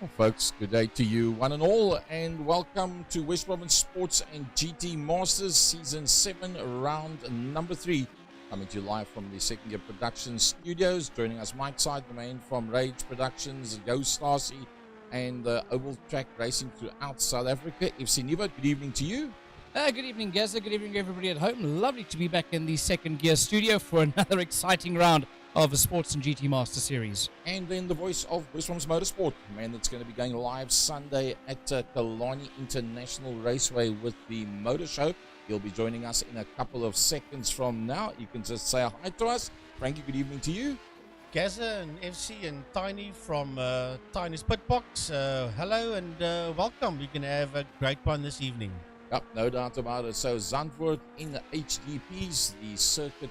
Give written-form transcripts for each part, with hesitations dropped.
Well, folks, good day to you, one and all, and welcome to West Province Sports and GT Masters Season 7, round number 3. Coming to you live from the Second Year Productions studios. Joining us, Mike Sideman from Rage Productions, Go Starsy, and Oval Track Racing throughout South Africa. FC Niva, good evening to you. Good evening, Gaza. Good evening, everybody at home. Lovely to be back in the Second Gear studio for another exciting round of the Sports and GT Master Series. And then the voice of West Province Motorsport, man, that's going to be going live Sunday at Kalani International Raceway with the Motor Show. He'll be joining us in a couple of seconds from now. You can just say hi to us. Frankie, good evening to you. Gaza and FC and Tiny from Tiny's Pit Box. Hello and welcome. We're going to have a great one this evening. Yep, no doubt about it. So Zandfoort in the HDPs, the circuit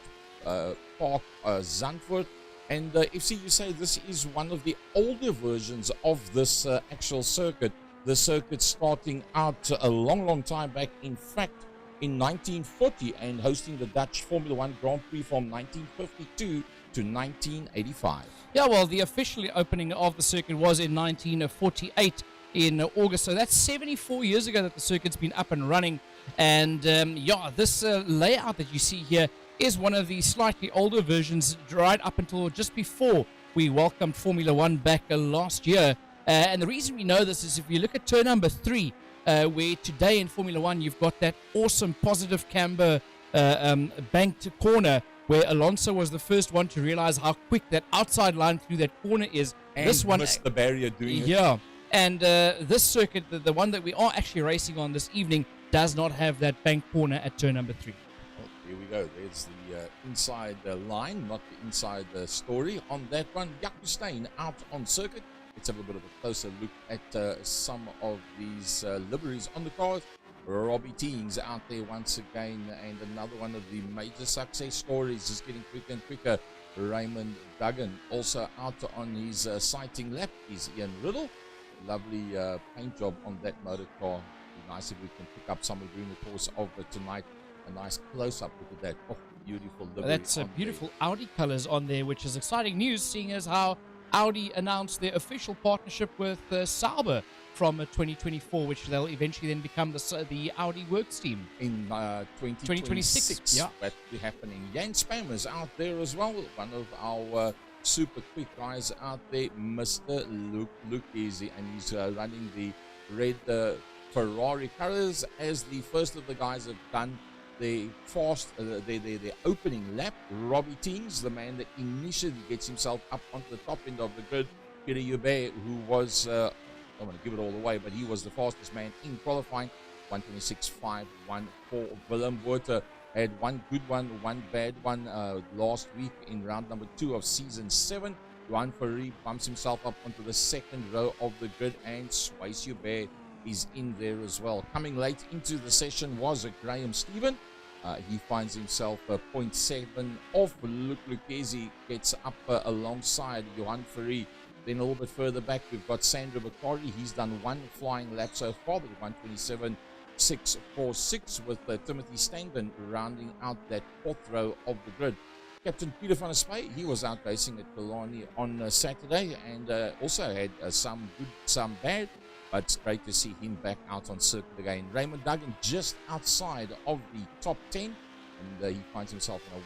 park Zandfoort. And FC, you say this is one of the older versions of this actual circuit. The circuit starting out a long time back, in fact, in 1940, and hosting the Dutch Formula One Grand Prix from 1952 to 1985. Yeah, well, the official opening of the circuit was in 1948 in August. So that's 74 years ago that the circuit's been up and running. And this layout that you see here is one of the slightly older versions, right up until just before we welcomed Formula One back last year. And the reason we know this is if you look at turn number 3, where today in Formula One you've got that awesome positive camber banked corner where Alonso was the first one to realize how quick that outside line through that corner is. And this one missed the barrier doing it. Yeah, and this circuit, the one that we are actually racing on this evening, does not have that bank corner at turn number 3. Well, here we go. There's the inside line, not the inside story on that one. Jaco Steyn out on circuit. Let's have a bit of a closer look at some of these liveries on the cars. Robbie Teens out there once again, and another one of the major success stories is getting quicker and quicker. Raymond Duggan also out on his sighting lap is Ian Riddle. Lovely paint job on that motor car. Be nice if we can pick up some of during the course of tonight. A nice close-up. Look at that. Oh, beautiful livery. That's beautiful Audi colors on there, which is exciting news, seeing as how Audi announced their official partnership with Sauber from 2024, which they'll eventually then become the Audi Works team in 2026. Yeah, that will be happening. Jan Spammer's out there as well, one of our super quick guys out there, Mr. Luke Easy, and he's running the red Ferrari colors as the first of the guys have done the their opening lap. Robbie Teens, the man that initially gets himself up onto the top end of the grid. Peter Hubert, who was I don't want to give it all away, but he was the fastest man in qualifying. 126.51 for Willem Botha. Had one good one, one bad one last week in round number 2 of season 7. Juan Ferrari bumps himself up onto the second row of the grid, and Swayze Hubert is in there as well. Coming late into the session was Graham Stephen. He finds himself 0.7 off. Luke Lucchesi gets up alongside Johan Ferrari. Then a little bit further back, we've got Sandro Bakari. He's done one flying lap so far, but 127.646 with Timothy Stanton rounding out that 4th row of the grid. Captain Peter van der Spey, he was out racing at Kalani on Saturday, and also had some good, some bad. But it's great to see him back out on circuit again. Raymond Duggan just outside of the top 10, and he finds himself in a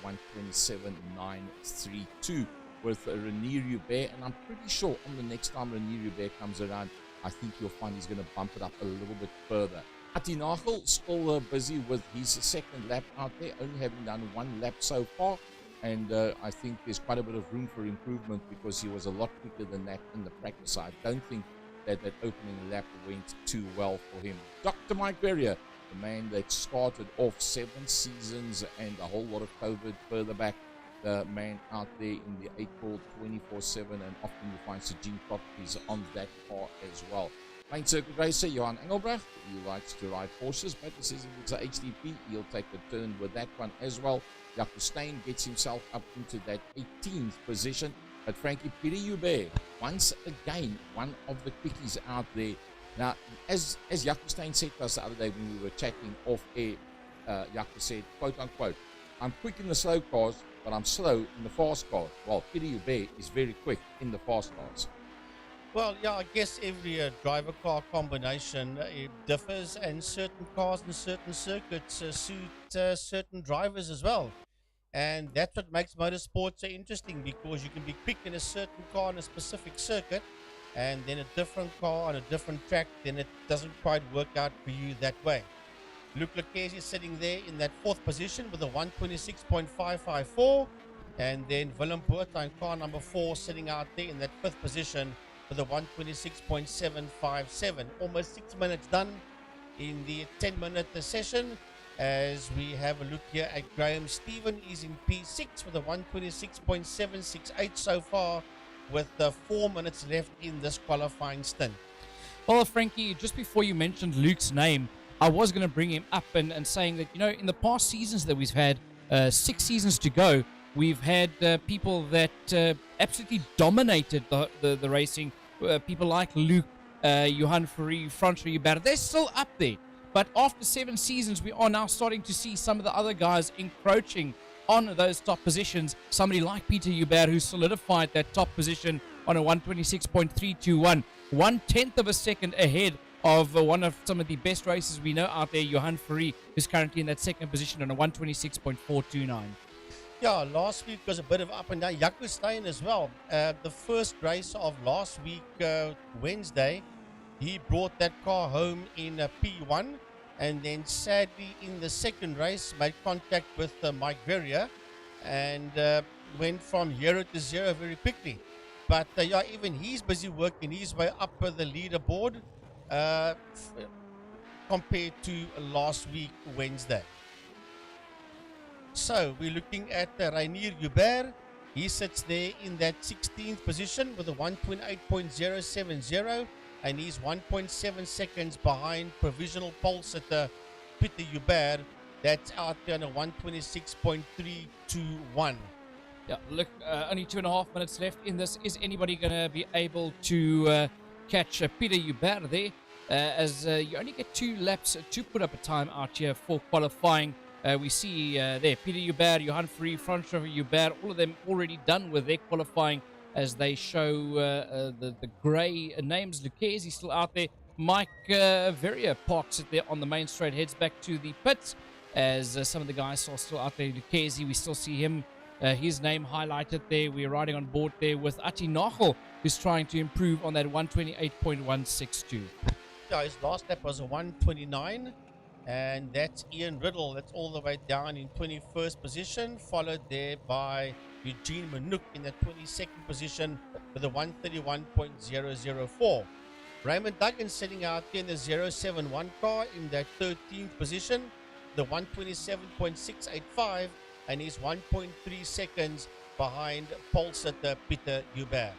127.932 with Renier Hubert. And I'm pretty sure on the next time Renier Hubert comes around, I think you'll find he's going to bump it up a little bit further. Ati Nagel still busy with his second lap out there, only having done one lap so far. And I think there's quite a bit of room for improvement because he was a lot quicker than that in the practice. I don't think that opening lap went too well for him. Dr. Mike Berrier, the man that started off 7 seasons and a whole lot of COVID further back, the man out there in the 8-ball 24/7, and often you find Sajin properties on that car as well. Main circuit racer Johan Engelbrecht, he likes to ride horses, but this is it's a HDP, he'll take a turn with that one as well. Jaco Steyn gets himself up into that 18th position. But Frankie, Peter Hubert, once again, one of the quickies out there. Now, as Jaco Steyn said to us the other day when we were chatting off air, Jaco said, quote unquote, I'm quick in the slow cars, but I'm slow in the fast cars. Well, Peter Hubert is very quick in the fast cars. Well, yeah, I guess every driver car combination it differs, and certain cars and certain circuits suit certain drivers as well. And that's what makes motorsport so interesting because you can be quick in a certain car on a specific circuit, and then a different car on a different track, then it doesn't quite work out for you that way. Luke Lucchesi sitting there in that fourth position with a 126.554. And then Willem Botha in car number 4 sitting out there in that fifth position with a 126.757. Almost 6 minutes done in the 10-minute session. As we have a look here at Graham Stephen, he's in P6 with a 126.768 so far, with 4 minutes left in this qualifying stint. Well, Frankie, just before you mentioned Luke's name, I was going to bring him up and saying that, in the past seasons that we've had, 6 seasons to go, we've had people that absolutely dominated the racing. People like Luke, Johan Fourie, Francois Hubert. They're still up there. But after 7 seasons, we are now starting to see some of the other guys encroaching on those top positions. Somebody like Peter Hubert, who solidified that top position on a 126.321, 1/10 of a second ahead of one of some of the best racers we know out there, Johan Fourie, who's currently in that second position on a 126.429. Yeah, last week was a bit of up and down. Jaco Steyn as well. The first race of last week, Wednesday, he brought that car home in P1, and then sadly in the second race made contact with Mike Verrier and went from 0 to 0 very quickly. But yeah, even he's busy working his way up the leaderboard compared to last week Wednesday. So we're looking at Rainier Hubert. He sits there in that 16th position with a 128.070, and he's 1.7 seconds behind provisional pole sitter Peter Hubert. That's out there on a 126.321. Yeah, look, only 2.5 minutes left in this. Is anybody going to be able to catch Peter Hubert there? As you only get 2 laps to put up a time out here for qualifying. We see there Peter Hubert, Johan Fourie, Francois Hubert, all of them already done with their qualifying as they show the grey names. Lucchesi still out there. Mike Verrier parks it there on the main straight, heads back to the pits as some of the guys are still out there. Lucchesi, we still see him. His name highlighted there. We're riding on board there with Ati Nagel, who's trying to improve on that 128.162. Yeah, his last lap was a 129, and that's Ian Riddle. That's all the way down in 21st position, followed there by Eugene Manouk in the 22nd position with a 131.004. Raymond Duggan sitting out there in the 071 car in that 13th position, the 127.685, and he's 1.3 seconds behind pole sitter Peter Hubert.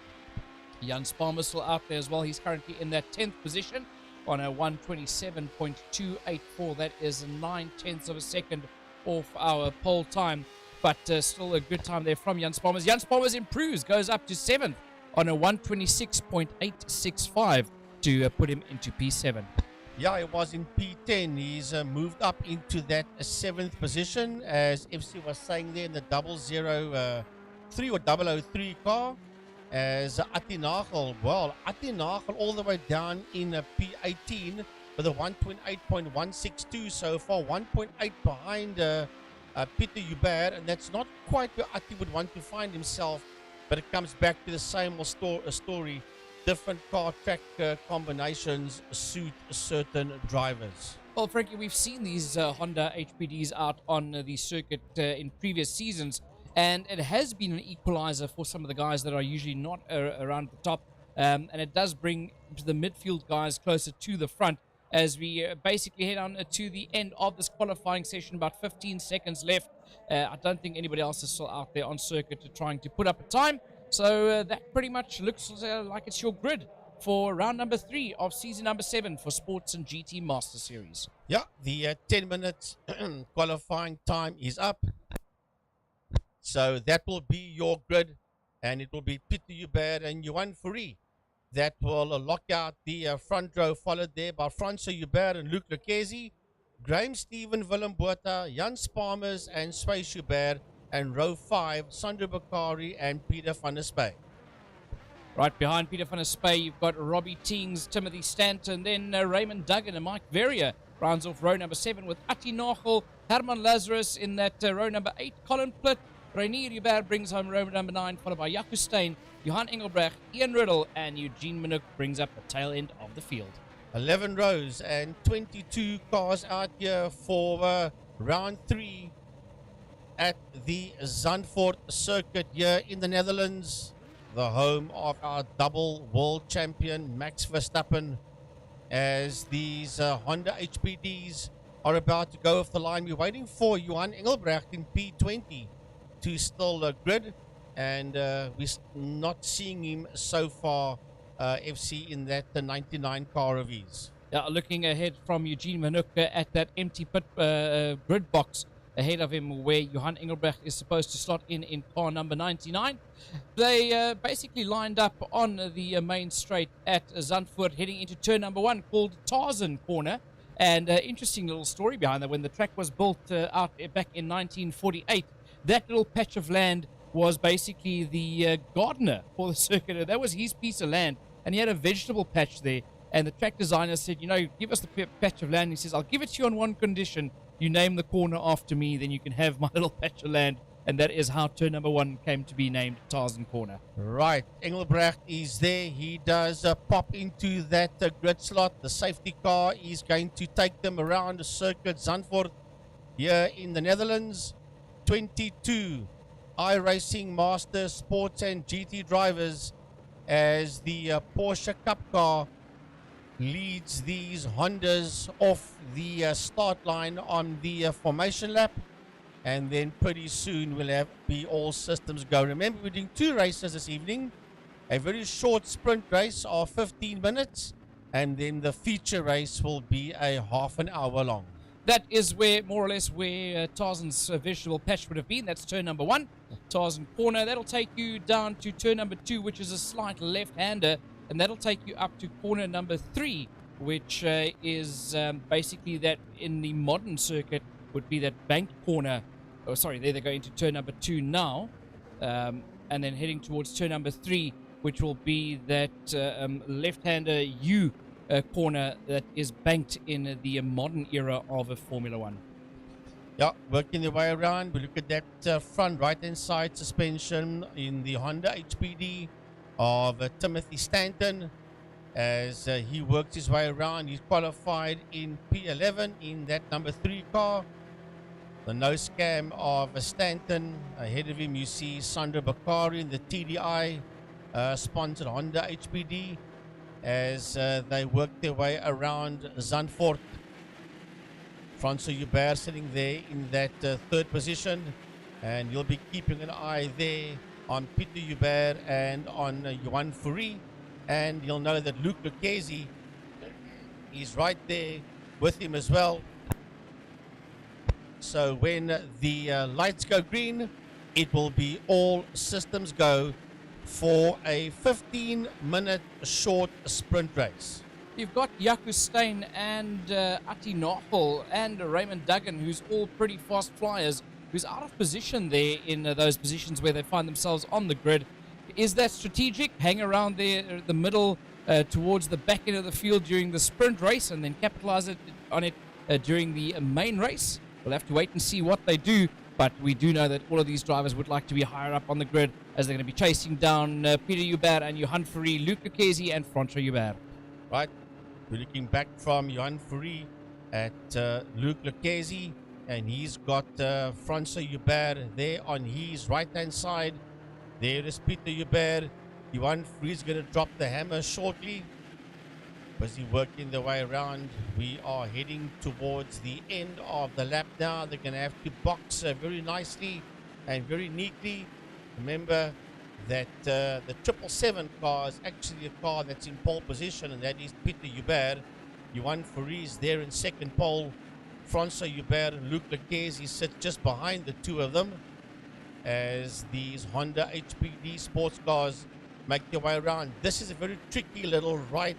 Jan Spalmer still out there as well. He's currently in that 10th position on a 127.284. That is 9/10 of a second off our pole time, but still a good time there from Jan Spalmer. Jan Spalmer improves, goes up to 7th on a 126.865 to put him into P7. Yeah, it was in P10. He's moved up into that 7th position, as FC was saying there in the 003 or 003 car. As Ati Nagel, Ati Nagel all the way down in P18 with a 128.162 so far, 1.8 behind Peter Hubert, and that's not quite where Ati would want to find himself, but it comes back to the same old story. Different car track combinations suit certain drivers. Well, Frankie, we've seen these Honda HPDs out on the circuit in previous seasons, and it has been an equalizer for some of the guys that are usually not around the top, and it does bring the midfield guys closer to the front as we basically head on to the end of this qualifying session. About 15 seconds left. I don't think anybody else is still out there on circuit trying to put up a time. So that pretty much looks like it's your grid for round number 3 of season number 7 for Sports and GT Master Series. Yeah, the 10 minutes qualifying time is up. So that will be your grid, and it will be Peter Hubert and Johan Fourie that will lock out the front row, followed there by Francois Hubert and Luc Lucchesi, Graham Stephen, Willem Botha, Jan Spalmers and Swys Hubert, and row 5, Sandro Bakari and Peter van der Spey. Right behind Peter van der Spey, you've got Robbie Teings, Timothy Stanton, then Raymond Duggan and Mike Verrier rounds off row number 7 with Atti Nagel, Herman Lazarus in that row number 8, Colin Plitt, Reinier Hubert brings home row number 9, followed by Jaco Steyn, Johan Engelbrecht, Ian Riddle, and Eugene Minuk brings up the tail end of the field. 11 rows and 22 cars out here for round 3 at the Zandfoort circuit here in the Netherlands, the home of our double world champion Max Verstappen, as these Honda HPDs are about to go off the line. We're waiting for Johan Engelbrecht in P20 to still grid, and we're not seeing him so far, FC, in that 99 car of his. Looking ahead from Eugene Minuk at that empty pit grid box ahead of him, where Johan Engelbrecht is supposed to slot in car number 99. They basically lined up on the main straight at Zandvoort, heading into turn number 1, called Tarzan Corner. And interesting little story behind that. When the track was built out back in 1948, that little patch of land was basically the gardener for the circuit. That was his piece of land, and he had a vegetable patch there. And the track designer said, you know, give us the patch of land. He says, I'll give it to you on one condition. You name the corner after me, then you can have my little patch of land. And that is how turn number 1 came to be named Tarzan Corner. Right, Engelbrecht is there. He does pop into that grid slot. The safety car is going to take them around the circuit Zandvoort here in the Netherlands. 22 iRacing Master Sports and GT drivers, as the Porsche Cup car leads these Hondas off the start line on the formation lap, and then pretty soon we'll be all systems go. Remember, we're doing 2 races this evening, a very short sprint race of 15 minutes, and then the feature race will be a half an hour long. That is where, more or less, where Tarzan's visual patch would have been. That's turn number 1, Tarzan Corner. That'll take you down to turn number 2, which is a slight left-hander, and that'll take you up to corner number 3, which is basically that in the modern circuit would be that banked corner. Oh, sorry, there they go into turn number 2 now, and then heading towards turn number 3, which will be that left-hander U corner that is banked in the modern era of a Formula 1. Yeah, working their way around. We look at that front right-hand side suspension in the Honda HPD of Timothy Stanton, as he works his way around. He's qualified in P11 in that number 3 car. The nose cam of Stanton. Ahead of him you see Sandra Bakari in the TDI sponsored Honda HPD, as they work their way around Zandvoort. Francois Hubert sitting there in that 3rd position, and you'll be keeping an eye there on Peter Hubert and on Johan Fourie, and you'll know that Luc Lucchesi is right there with him as well. So when the lights go green, it will be all systems go for a 15-minute short sprint race. You've got Jaco Steyn and Atti Nagel and Raymond Duggan, who's all pretty fast flyers, who's out of position there in those positions where they find themselves on the grid. Is that strategic? Hang around there, the middle, towards the back end of the field during the sprint race, and then capitalize on it during the main race? We'll have to wait and see what they do, but we do know that all of these drivers would like to be higher up on the grid, as they're going to be chasing down Peter Hubert and Johan Fourie, Luc Lucchesi and Francois Hubert. Right, we're looking back from Johan Fourie at Luc Lucchesi, and he's got Francois Hubert there on his right-hand side. There is Peter Hubert. Johan Fourie is going to drop the hammer shortly. Busy working their way around. We are heading towards the end of the lap now. They're going to have to box very nicely and very neatly. Remember that the 777 car is actually a car that's in pole position, and that is Peter Hubert. Johan Fourie is there in 2nd pole. Francois Hubert and Luc Lucchesi sit just behind the 2 of them, as these Honda HPD sports cars make their way around. This is a very tricky little right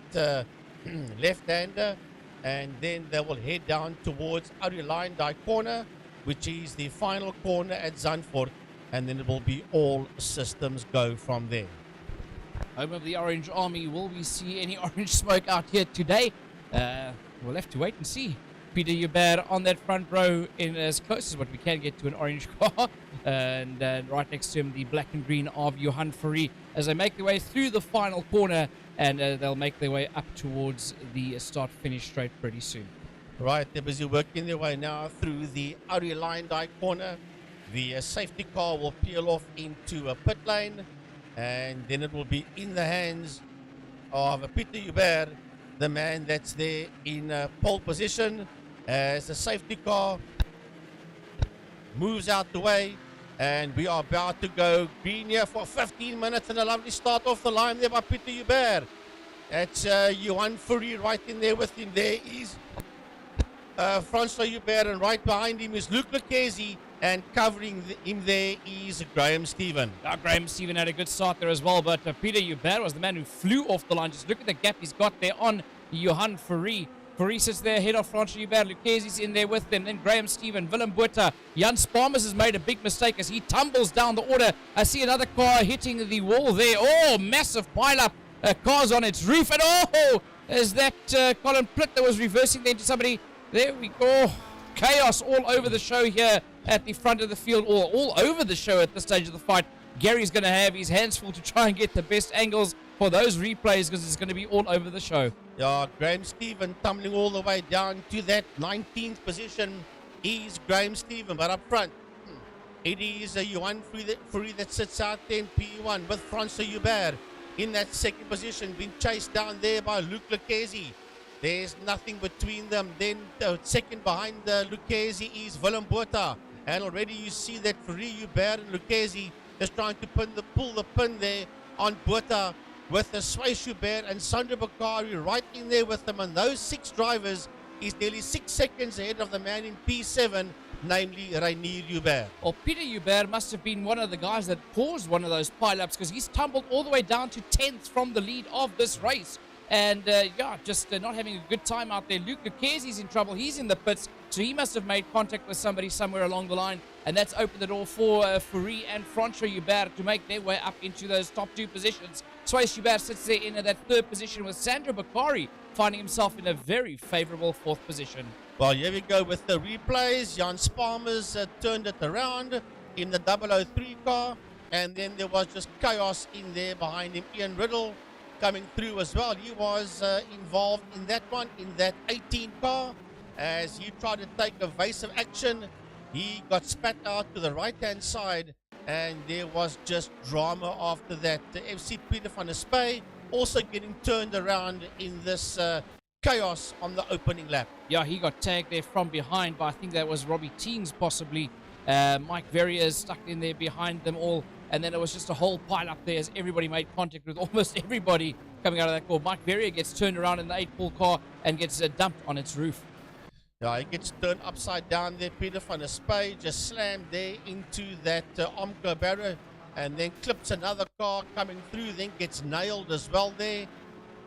left-hander, and then they will head down towards Arielindai corner, which is the final corner at Zandvoort, and then it will be all systems go from there. home of the Orange Army. Will we see any orange smoke out here today? We'll have to wait and see. Peter Hubert on that front row in as close as what we can get to an orange car. And right next to him, the black and green of Johan Fourie as they make their way through the final corner, and they'll make their way up towards the start-finish straight pretty soon. Right, they're busy working their way now through the Ari Lyndike corner. The safety car will peel off into a pit lane, and then it will be in the hands of Peter Hubert, the man that's there in pole position, as the safety car moves out the way. And we are about to go green here for 15 minutes, and a lovely start off the line there by Peter Hubert. That's Johan Fourie right in there with him. There is Francois Hubert, and right behind him is Luc Lucchesi, and covering him there is Graham Stephen. Graham Stephen had a good start there as well, but Peter Hubert was the man who flew off the line. Just look at the gap he's got there on Johan Fourie. Fourie sits there ahead of Francois Hubert. Lucchesi's in there with them. Then Graham Stephen, Willem Botha. Jan Sparmers has made a big mistake as he tumbles down the order. I see another car hitting the wall there. Oh, massive pile-up. Cars on its roof. And oh, is that Colin Plitt that was reversing there into somebody? There we go. Chaos all over the show here at the front of the field, or all over the show at this stage of the fight. Gary's going to have his hands full to try and get the best angles for those replays because it's going to be all over the show. Yeah, Graham Stephen tumbling all the way down to that 19th position is Graham Stephen. But up front, it is Johan Fourie that sits out there in P1 with Francois Hubert in that second position, being chased down there by Luc Lucchesi. There's nothing between them. Then second behind Lucchesi is Willem Botha. And already you see that Fourie, Hubert and Lucchesi is trying to pull the pin there on Botha, with the Swais Hubert and Sandro Bakari right in there with them. And those 6 drivers is nearly 6 seconds ahead of the man in P7, namely Rainier Hubert. Well, Peter Hubert must have been one of the guys that caused one of those pile-ups because he's tumbled all the way down to 10th from the lead of this race. And, just not having a good time out there. Luc Lucchesi's in trouble. He's in the pits, so he must have made contact with somebody somewhere along the line. And that's opened the door for Fourie and Francois Hubert to make their way up into those top 2 positions. Swais Hubert sits there in that 3rd position with Sandro Bakari finding himself in a very favorable 4th position. Well, here we go with the replays. Jan Sparmers turned it around in the 003 car. And then there was just chaos in there behind him. Ian Riddle coming through as well. He was involved in that one, in that 18 car, as he tried to take evasive action. He got spat out to the right-hand side, and there was just drama after that. The FC Peter van der Spey also getting turned around in this chaos on the opening lap. Yeah, he got tagged there from behind, but I think that was Robbie Teens possibly. Mike Verrier stuck in there behind them all. And then it was just a whole pile up there as everybody made contact with almost everybody coming out of that car. Mike Verrier gets turned around in the 8-pole car and gets dumped on its roof. Yeah, he gets turned upside down there. Peter van der Spey just slammed there into that Omco barrier, and then clips another car coming through, then gets nailed as well there.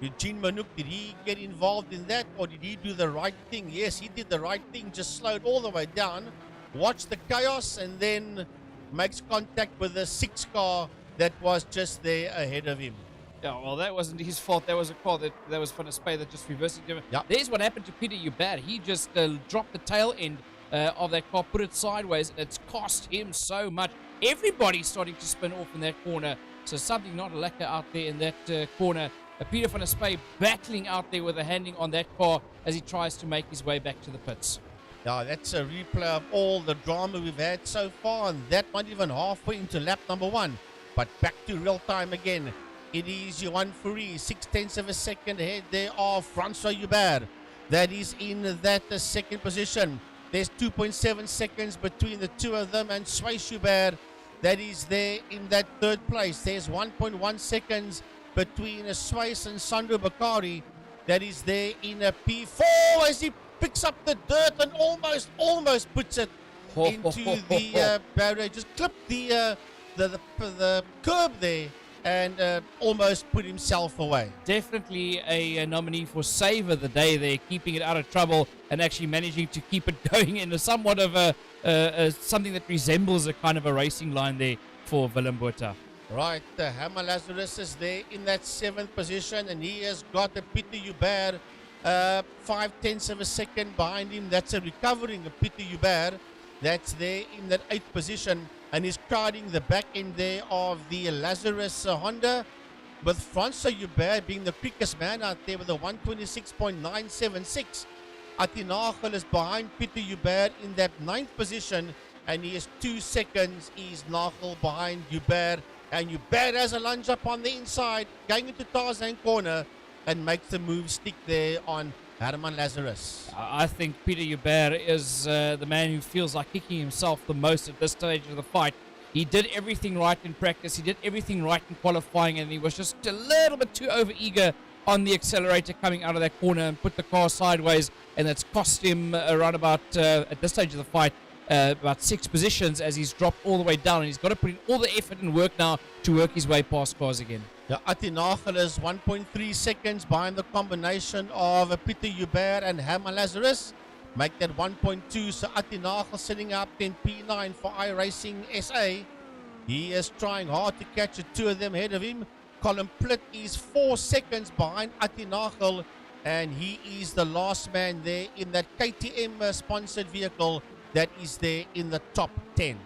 Eugene Manouk, did he get involved in that, or did he do the right thing? Yes, he did the right thing, just slowed all the way down, watched the chaos, and then makes contact with the 6 car that was just there ahead of him. Yeah, well, that wasn't his fault. That was a car that was Van der Spey that just reversed it. Yep. There's what happened to Peter Hubert. He just dropped the tail end of that car, put it sideways, and it's cost him so much. Everybody's starting to spin off in that corner, so something not lekker out there in that corner. Peter van der Spey battling out there with a handing on that car as he tries to make his way back to the pits. Now, that's a replay of all the drama we've had so far, and that not even halfway into lap number 1. But back to real time again. It is Johan Fourie, 0.6 of a second ahead there of Francois Hubert. That is in that second position. There's 2.7 seconds between the 2 of them, and Swais Hubert, that is there in that 3rd place. There's 1.1 seconds between Swais and Sandro Bakari. That is there in a P4 as he picks up the dirt and almost puts it into the barrier. Just clipped the curb there and almost put himself away. Definitely a nominee for Save of the Day there, keeping it out of trouble and actually managing to keep it going in a somewhat of a something that resembles a kind of a racing line there for Willem Botha. Right, Hammer Lazarus is there in that 7th position, and he has got a Peter Hubert 5/10 of a second behind him. That's a recovering Peter Hubert that's there in that 8th position, and he's crowding the back end there of the Lazarus Honda, with Francois Hubert being the quickest man out there with a 126.976. Atinagel is behind Peter Hubert in that 9th position, and he is 2 seconds. He's Nagel behind Hubert, and Hubert has a lunge up on the inside, going into Tarzan corner, and makes the move stick there on Herman Lazarus. I think Peter Hubert is the man who feels like kicking himself the most at this stage of the fight. He did everything right in practice. He did everything right in qualifying, and he was just a little bit too over-eager on the accelerator coming out of that corner and put the car sideways, and that's cost him around about, at this stage of the fight, about 6 positions as he's dropped all the way down, and he's got to put in all the effort and work now to work his way past cars again. Yeah, Atinagel is 1.3 seconds behind the combination of Peter Hubert and Herman Lazarus. Make that 1.2, so Atinagel sitting up in P9 for iRacing SA. He is trying hard to catch the 2 of them ahead of him. Colin Plitt is 4 seconds behind Atinagel, and he is the last man there in that KTM sponsored vehicle that is there in the top 10.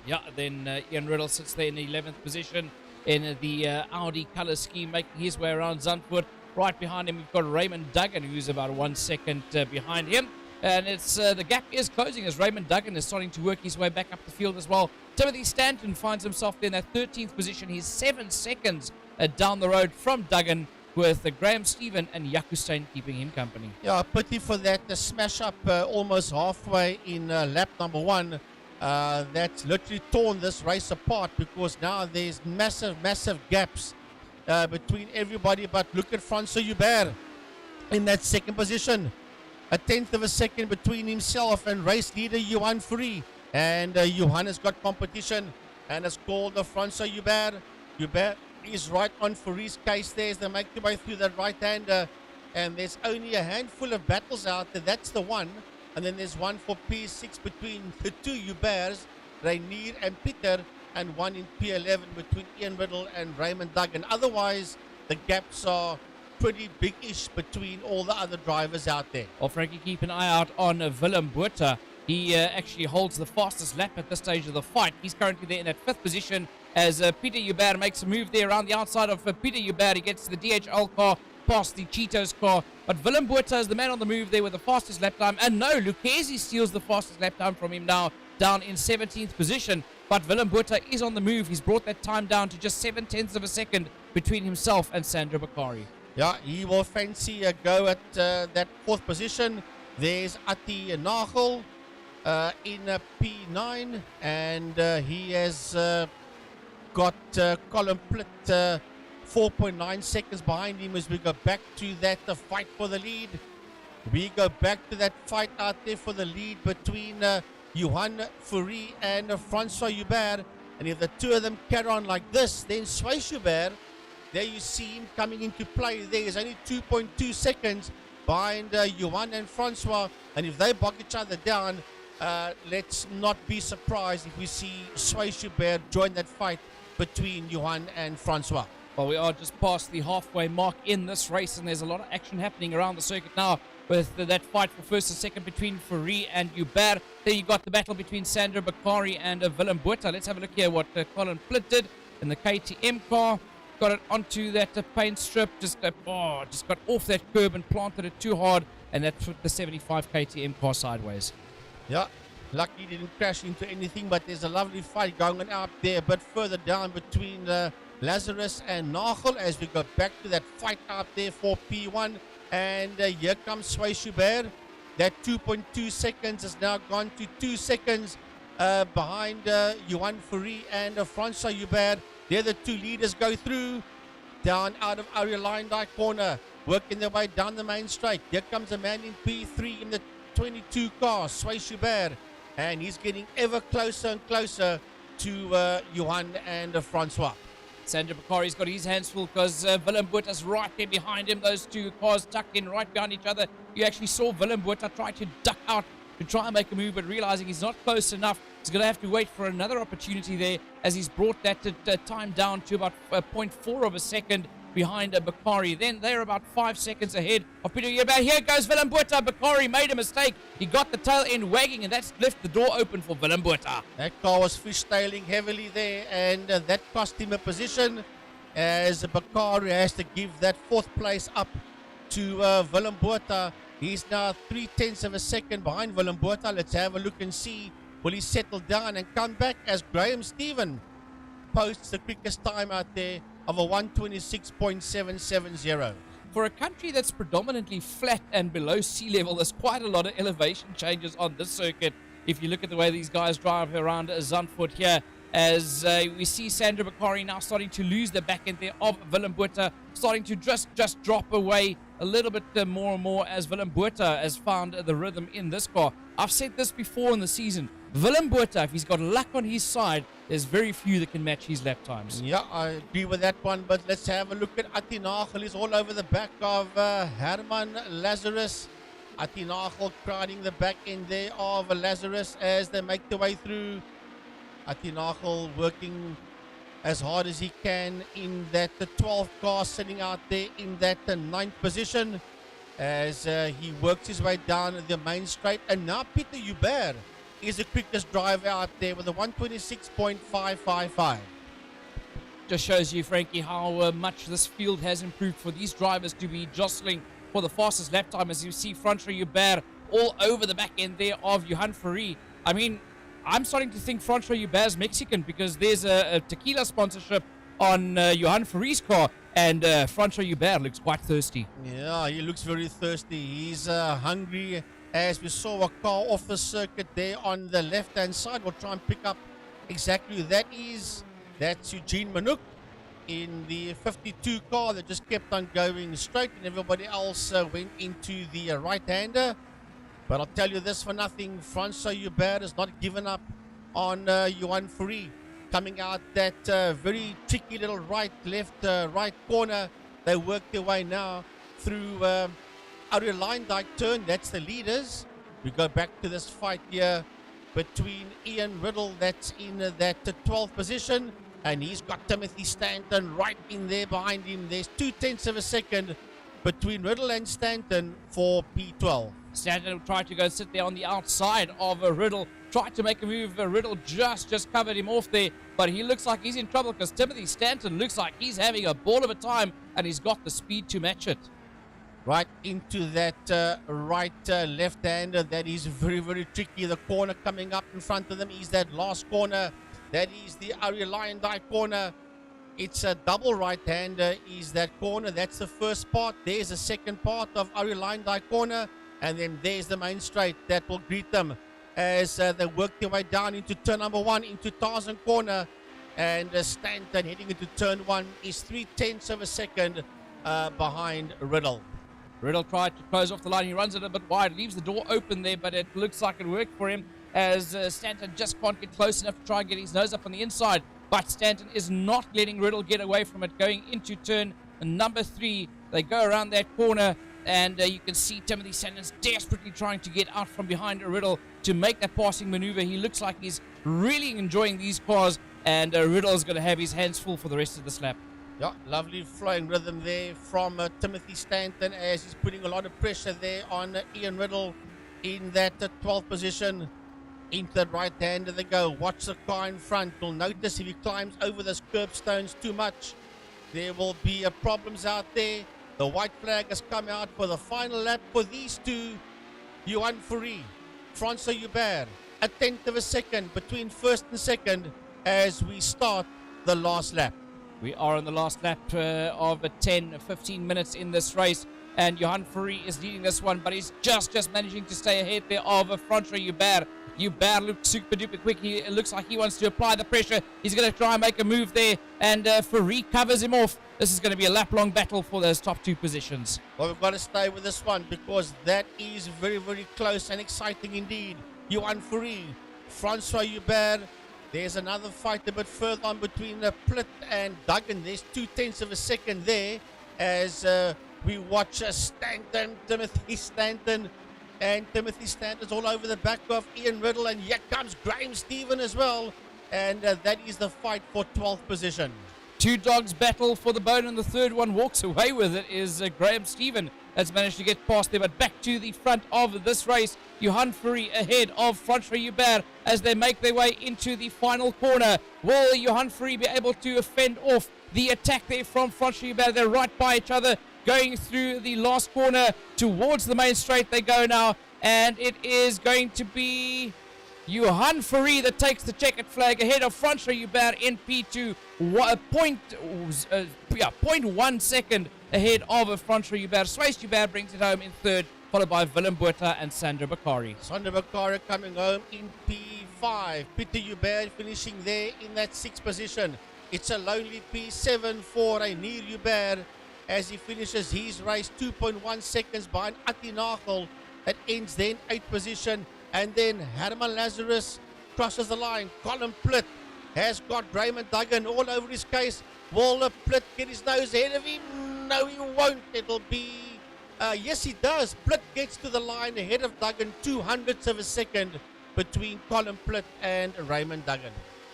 Yeah, then Ian Riddle sits there in the 11th position in the Audi colour scheme, making his way around Zandfoort. Right behind him, we've got Raymond Duggan, who's about 1 second behind him. And it's the gap is closing as Raymond Duggan is starting to work his way back up the field as well. Timothy Stanton finds himself there in that 13th position. He's 7 seconds down the road from Duggan, with Graham Stephen and Jakustein keeping him company. Yeah, pity for that. The smash up almost halfway in lap number 1. That's literally torn this race apart, because now there's massive gaps between everybody. But look at Francois Hubert in that 2nd position. A 10th of a second between himself and race leader Johan Fourie. And Johan has got competition and has called the Francois Hubert. Hubert is right on Fourie's case there as they make their way through that right-hander. And there's only a handful of battles out there. That's the one. And then there's one for P6 between the 2 Huberts, Rainier and Peter, and one in P11 between Ian Riddle and Raymond Duggan. Otherwise, the gaps are pretty big-ish between all the other drivers out there. Well, Frankie, keep an eye out on Willem Botha. He actually holds the fastest lap at this stage of the fight. He's currently there in that 5th position as Peter Hubert makes a move there around the outside of Peter Hubert. He gets to the DHL car, past the Cheetos car. But Willem Botha is the man on the move there with the fastest lap time. And no, Lucchesi steals the fastest lap time from him now, down in 17th position. But Willem Botha is on the move. He's brought that time down to just 7/10 of a second between himself and Sandro Bakari. Yeah, he will fancy a go at that 4th position. There's Atinagel in P9, and he has got Colin Plitt 4.9 seconds behind him as we go back to that fight for the lead. We go back to that fight out there for the lead between Johan Fourie and Francois Hubert. And if the 2 of them carry on like this, then Sway Hubert, there you see him coming into play. There is only 2.2 seconds behind Johan and Francois. And if they bog each other down, let's not be surprised if we see Sway Hubert join that fight between Johan and Francois. Well, we are just past the halfway mark in this race, and there's a lot of action happening around the circuit now with that fight for 1st and 2nd between Fourie and Hubert. There you got the battle between Sandro Bakari and Willem Botha. Let's have a look here what Colin Plitt did in the KTM car. Got it onto that paint strip, just got off that curb and planted it too hard, and that put the 75 KTM car sideways. Yeah, lucky he didn't crash into anything, but there's a lovely fight going on out there a bit further down between Lazarus and Nagel as we go back to that fight out there for P1. And here comes Sway Hubert. That 2.2 seconds has now gone to 2 seconds behind Johan Fourie and Francois Hubert. There the 2 leaders go through, down out of Ariel Lyndike corner, working their way down the main straight. Here comes a man in P3 in the 22 car, Sway Hubert, and he's getting ever closer and closer to Johan and Francois. Sandro Bakari's got his hands full because Willem Botha's right there behind him. Those 2 cars tucked in right behind each other. You actually saw Willem Botha try to duck out to try and make a move, but realizing he's not close enough He's going to have to wait for another opportunity there as he's brought that time down to about 0.4 of a second behind Bakari. Then they're about 5 seconds ahead of Peter Hubert. Here goes Willem Botha. Bakari made a mistake. He got the tail end wagging, and that's left the door open for Willem Botha. That car was fishtailing heavily there, and that cost him a position as Bakari has to give that 4th place up to Willem Botha. He's now 0.3 of a second behind Willem Botha. Let's have a look and see. Will he settle down and come back as Graham Stephen posts the quickest time out there of a 126.770. For a country that's predominantly flat and below sea level, there's quite a lot of elevation changes on this circuit. If you look at the way these guys drive around Zandfoort here, as we see Sandra Bakari now starting to lose the back end there of Willem Botha, starting to just drop away a little bit more and more as Willem Botha has found the rhythm in this car. I've said this before in the season. Willem Botha, if he's got luck on his side, there's very few that can match his lap times. Yeah, I agree with that one, but let's have a look at Nagel. He's all over the back of Herman Lazarus. Nagel crowding the back end there of Lazarus as they make their way through. Nagel working as hard as he can in that 12th car, sitting out there in that 9th position as he works his way down the main straight. And now Peter Hubert is the quickest driver out there with a 126.555. Just shows you, Frankie, how much this field has improved for these drivers to be jostling for the fastest lap time. As you see, Francois Hubert all over the back end there of Johan Fourie. I mean, I'm starting to think Francois Hubert's Mexican because there's a tequila sponsorship on Johan Fourie's car, and Francois Hubert looks quite thirsty. Yeah, he looks very thirsty. He's hungry. As we saw a car off the circuit there on the left-hand side. We'll try and pick up exactly who that is. That's Eugene Manouk in the 52 car that just kept on going straight, and everybody else went into the right-hander. But I'll tell you this for nothing, Francois Hubert has not given up on Johan Fourie. Coming out that very tricky little right corner. They work their way now through Ariel Lyndyke turn. That's the leaders. We go back to this fight here between Ian Riddle, that's in that 12th position, and he's got Timothy Stanton right in there behind him. There's 0.2 of a second between Riddle and Stanton for P12. Stanton tried to go sit there on the outside of Riddle, tried to make a move. Riddle just covered him off there, but he looks like he's in trouble because Timothy Stanton looks like he's having a ball of a time, and he's got the speed to match it. Right into that left-hander. That is very, very tricky. The corner coming up in front of them is that last corner. That is the Ariel Lyndyke corner. It's a double right-hander is that corner. That's the first part. There's the second part of Ariel Lyndyke corner. And then there's the main straight that will greet them as they work their way down into turn number 1 into Tarzan corner. And Stanton heading into turn 1 is 0.3 of a second behind Riddle. Riddle tried to close off the line. He runs it a bit wide, leaves the door open there, but it looks like it worked for him as Stanton just can't get close enough to try and get his nose up on the inside. But Stanton is not letting Riddle get away from it. Going into turn number 3, they go around that corner, and you can see Timothy Stanton's desperately trying to get out from behind Riddle to make that passing maneuver. He looks like he's really enjoying these cars, and Riddle's going to have his hands full for the rest of the lap. Yeah, lovely flowing rhythm there from Timothy Stanton as he's putting a lot of pressure there on Ian Riddle in that 12th position. Into the right hander they go. Watch the car in front. You'll notice if he climbs over those curbstones too much, there will be problems out there. The white flag has come out for the final lap for these two. Johan Fourie, Francois Hubert, 0.1 of a second between first and second as we start the last lap. We are on the last lap of 10-15 minutes in this race, and Johan Fourie is leading this one, but he's just managing to stay ahead there of Francois Hubert. Hubert looks super duper quick. He looks like he wants to apply the pressure. He's going to try and make a move there, and Fourie covers him off. This is going to be a lap-long battle for those top 2 positions. Well, we've got to stay with this one because that is very, very close and exciting indeed. Johan Fourie, Francois Hubert. There's another fight a bit further on between Plitt and Duggan. There's 0.2 of a second there as we watch Stanton, Timothy Stanton, And Timothy Stanton's all over the back of Ian Riddle. And here comes Graham Stephen as well. And that is the fight for 12th position. Two dogs battle for the bone, and the third one walks away with it is Graham Stephen. Has managed to get past there, but back to the front of this race. Johan Fourie ahead of Francois Hubert as they make their way into the final corner. Will Johan Fourie be able to fend off the attack there from Francois Hubert? They're right by each other, going through the last corner towards the main straight they go now, and it is going to be Johan Fourie that takes the checkered flag ahead of Francois Hubert in P2, 0.1 second ahead of Francois Hubert. Swayze Hubert brings it home in third, followed by Willem Botha and Sandra Bakari. Sandra Bakari coming home in P5. Peter Hubert finishing there in that 6th position. It's a lonely P7 for Reinier Hubert as he finishes his race 2.1 seconds behind Atti Nagel. That ends then 8th position. And then Herman Lazarus crosses the line. Colin Plitt has got Raymond Duggan all over his case. Will Plitt get his nose ahead of him? No, he won't. It'll be... yes, he does. Plitt gets to the line ahead of Duggan, 200ths of a second between Colin Plitt and Raymond Duggan.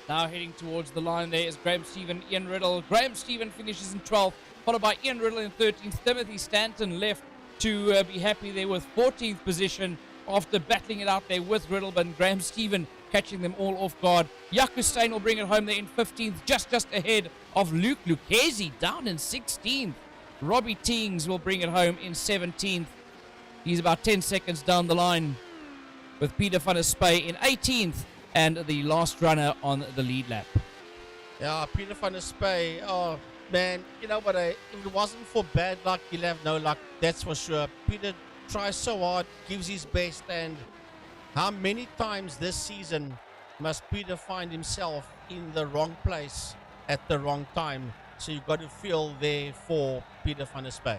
Now heading towards the line there is Graham Stephen, Ian Riddle. Graham Stephen finishes in 12th, followed by Ian Riddle in 13th. Timothy Stanton left to be happy there with 14th position after battling it out there with Riddle, but Graham Stephen catching them all off guard. Jaco Steyn will bring it home there in 15th, just ahead of Luke Lucchesi down in 16th. Robbie Teings will bring it home in 17th. He's about 10 seconds down the line with Peter van der Spey in 18th and the last runner on the lead lap. Yeah, Peter van der Spey. Oh, man, you know what? If it wasn't for bad luck, he'll have no luck. That's for sure. Peter tries so hard, gives his best, and how many times this season must Peter find himself in the wrong place at the wrong time? So you've got to feel there for Peter van der Spey.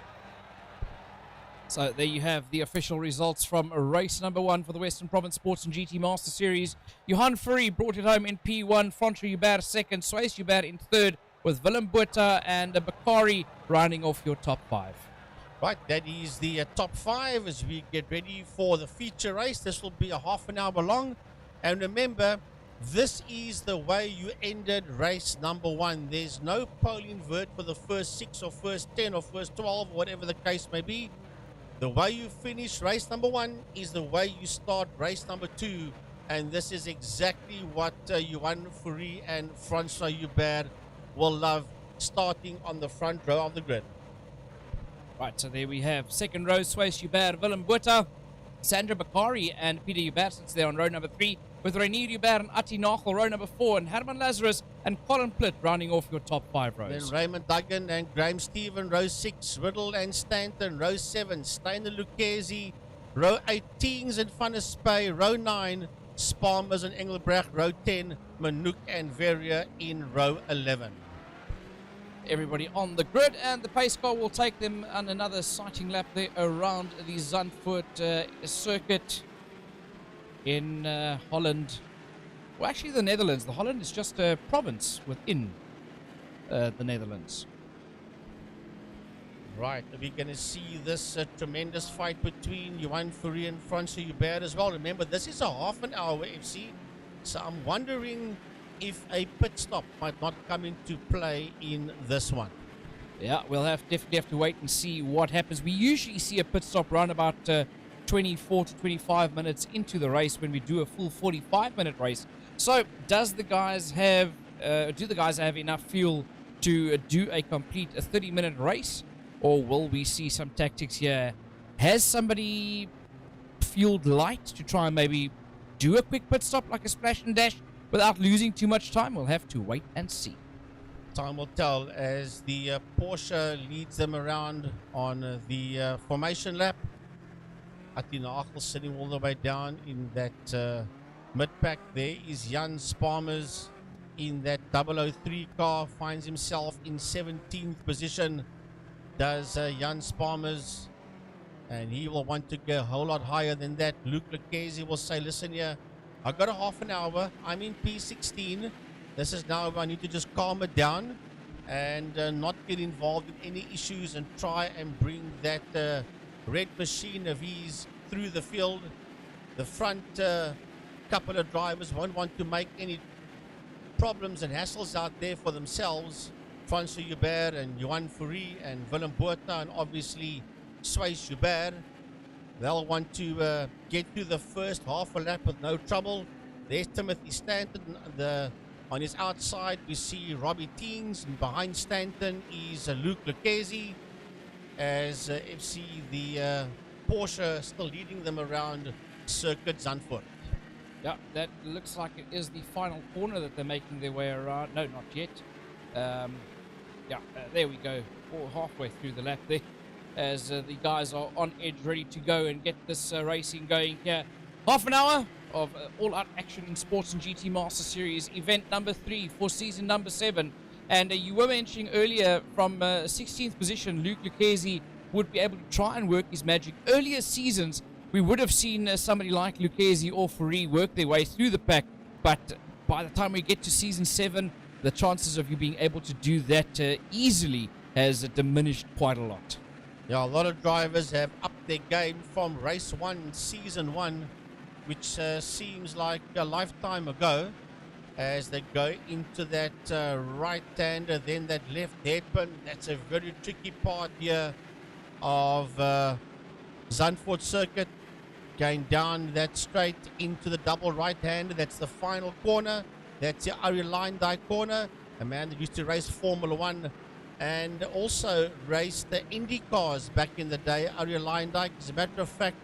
So there you have the official results from race number 1 for the Western Province Sports and GT Master Series. Johan Fourie brought it home in P1, Francois Hubert second, Swayze Hubert in third, with Willem Botha and Bakari rounding off your top 5. Right, that is the top 5 as we get ready for the feature race. This will be a half an hour long. And remember, this is the way you ended race number 1. There's no pole invert for the first 6 or first 10 or first 12, whatever the case may be. The way you finish race number 1 is the way you start race number 2. And this is exactly what Johan Fourie and Francois Hubert will love, starting on the front row of the grid. Right, so there we have second row, Swayze Hubert, Willem Botha, Sandra Bakari and Peter Hubert sits there on row number 3, with Reinier Hubert and Atti Nagel row number 4, and Herman Lazarus and Colin Plitt rounding off your top 5 rows. Then Raymond Duggan and Graham Stephen, row 6, Riddle and Stanton, row 7, Steiner Lucchesi, row 8, Teings and Van der Spey, row 9, Spalmers and Engelbrecht, row 10, Manouk and Verrier in row 11. Everybody on the grid, and the pace car will take them on another sighting lap there around the Zandfoort circuit in Holland. Well, actually the Netherlands. The Holland is just a province within the Netherlands. Right, we're going to see this tremendous fight between Johan Fourie and Francois Hubert as well. Remember, this is a half an hour FC, so I'm wondering if a pit stop might not come into play in this one. Yeah, we'll definitely have to wait and see what happens. We usually see a pit stop around about 24 to 25 minutes into the race when we do a full 45-minute race. So, do the guys have enough fuel to do a complete 30-minute race, or will we see some tactics here? Has somebody fueled light to try and maybe do a quick pit stop like a splash and dash without losing too much time? We'll have to wait and see. Time will tell as the Porsche leads them around on the formation lap. Atti Nagel sitting all the way down in that mid-pack. There is Jan Spalmers in that 003 car, finds himself in 17th position. Does Jan Spalmers, and he will want to go a whole lot higher than that. Luke Lucchesi will say, listen here, I got a half an hour, I'm in P16, this is now I need to just calm it down and not get involved in any issues and try and bring that red machine of his through the field. The front couple of drivers won't want to make any problems and hassles out there for themselves. Francois Joubert and Johan Fourie and Willem Botha and obviously Suisse Joubert. They'll want to get through the first half a lap with no trouble. There's Timothy Stanton. On his outside, we see Robbie Teens, and behind Stanton is Luke Lucchesi, as FC the Porsche still leading them around Circuit Zandfoort. Yeah, that looks like it is the final corner that they're making their way around. No, not yet. There we go. Halfway through the lap there, as the guys are on edge, ready to go and get this racing going here. Half an hour of all-out action in Sports and GT Master Series, event number 3 for season number 7. And you were mentioning earlier from 16th position, Luke Lucchesi would be able to try and work his magic. Earlier seasons, we would have seen somebody like Lucchesi or Fourie work their way through the pack, but by the time we get to season 7, the chances of you being able to do that easily has diminished quite a lot. Yeah, a lot of drivers have upped their game from race 1, season 1, which seems like a lifetime ago, as they go into that right-hander, then that left hairpin. That's a very tricky part here of Zandvoort circuit, going down that straight into the double right-hander. That's the final corner. That's the Arie Luijendijk corner, a man that used to race Formula 1 and also raced the Indy cars back in the day. Arie Luijendijk, as a matter of fact,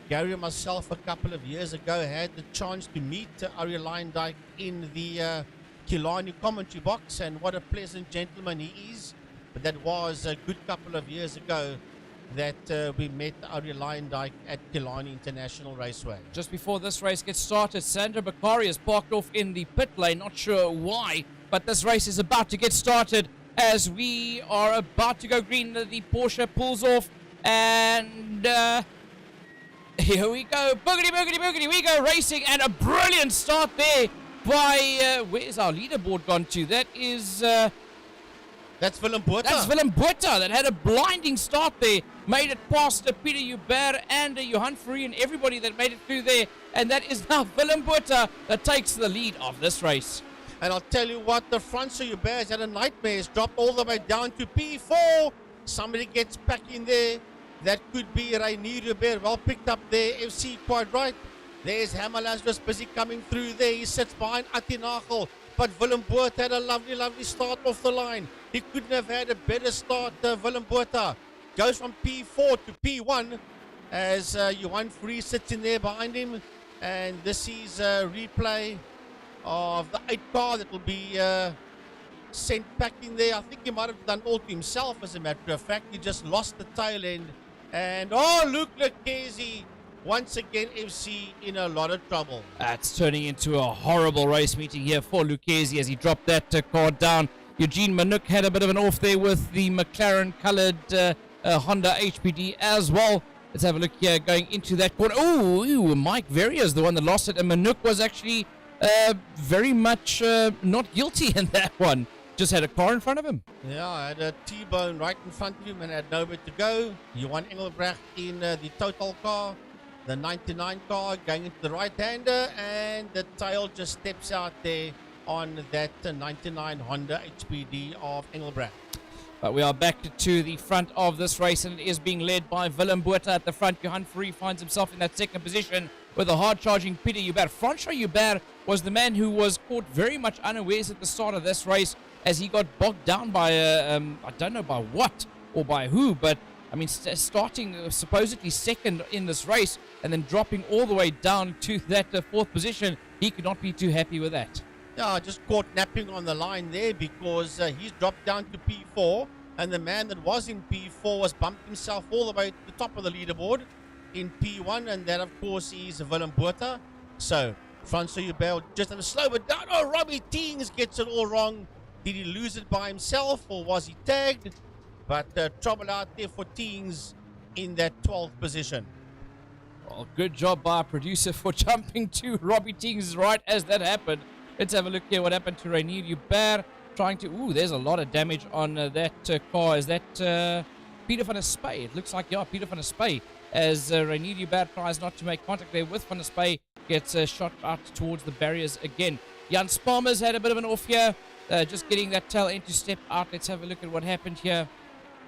Gary and myself a couple of years ago had the chance to meet Arie Luijendijk in the Killarney commentary box, and what a pleasant gentleman he is. But that was a good couple of years ago that we met Arie Luijendijk at Killarney International Raceway. Just before this race gets started, Sandra Bakari is parked off in the pit lane. Not sure why, but this race is about to get started as we are about to go green. The Porsche pulls off, and here we go. Boogity, boogity, boogity. We go racing, and a brilliant start there by, where's our leaderboard gone to? That is... That's Willem Botha. That's Willem Botha that had a blinding start there. Made it past Peter Joubert and Johan Fourie and everybody that made it through there. And that is now Willem Botha that takes the lead of this race. And I'll tell you what, the Francois Joubert has had a nightmare. It's dropped all the way down to P4. Somebody gets back in there. That could be Rainier Joubert. Well picked up there, FC quite right. There's Hammerlands just busy coming through there. He sits behind Attinagel. But Willem Botha had a lovely, lovely start off the line. He couldn't have had a better start. Willem Botha goes from P4 to P1 as Johan Fourie sits in there behind him. And this is a replay of the 8 car that will be sent back in there. I think he might have done all to himself, as a matter of fact. He just lost the tail end. And Luke Lucchesi, once again, FC in a lot of trouble. It's turning into a horrible race meeting here for Lucchesi as he dropped that car down. Eugene Manouk had a bit of an off there with the McLaren-coloured Honda HPD as well. Let's have a look here going into that corner. Oh, Mike Verrier is the one that lost it, and Manouk was actually very much not guilty in that one. Just had a car in front of him. Yeah, I had a T-bone right in front of him and had nowhere to go. Johan Engelbrecht in the total car. The 99 car going into the right-hander, and the tail just steps out there on that 99 Honda HPD of Engelbrecht. But we are back to the front of this race, and it is being led by Willem Botha at the front. Johan Fourie finds himself in that second position with a hard-charging Peter Joubert. Francois Joubert was the man who was caught very much unawares at the start of this race as he got bogged down by, I don't know by what or by who, but I mean, starting supposedly second in this race and then dropping all the way down to that fourth position, he could not be too happy with that. Yeah, just caught napping on the line there because he's dropped down to P4, and the man that was in P4 was bumped himself all the way to the top of the leaderboard in P1, and that, of course, is Willem Botha. So, Francois Joubert just have to slow it down. Oh, Robbie Teens gets it all wrong. Did he lose it by himself, or was he tagged? But trouble out there for Teens in that 12th position. Well, good job by our producer for jumping to Robbie Teens right as that happened. Let's have a look here what happened to Rainier Joubert. Trying to... Ooh, there's a lot of damage on that car. Is that Peter van der Spey. It looks like, yeah, Peter van der Spey, as Reinier Joubert tries not to make contact there with van der Spey, gets shot out towards the barriers again. Jan Spalmers had a bit of an off here, just getting that tail end to step out. Let's have a look at what happened here.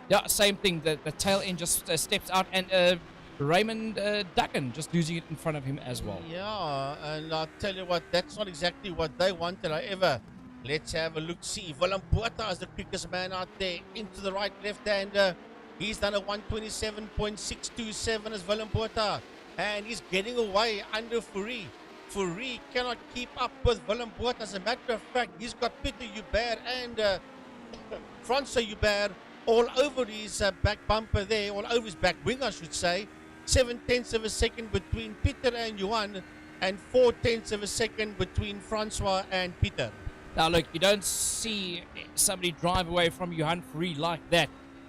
Yeah, same thing. The tail end just steps out, and Raymond Duggan just losing it in front of him as well. Yeah, and I'll tell you what, that's not exactly what they wanted. However, let's have a look-see. Willem Botha is the quickest man out there into the right left-hander. He's done a 127.627 as Willem Botha, and he's getting away under Fourie. Fourie cannot keep up with Willem Botha. As a matter of fact, he's got Peter Joubert and Francois Joubert all over his back bumper there, all over his back wing, I should say. 7/10 of a second between Peter and Johan, and 4/10 of a second between Francois and Peter. Now, look, you don't see somebody drive away from Johan Fourie like that.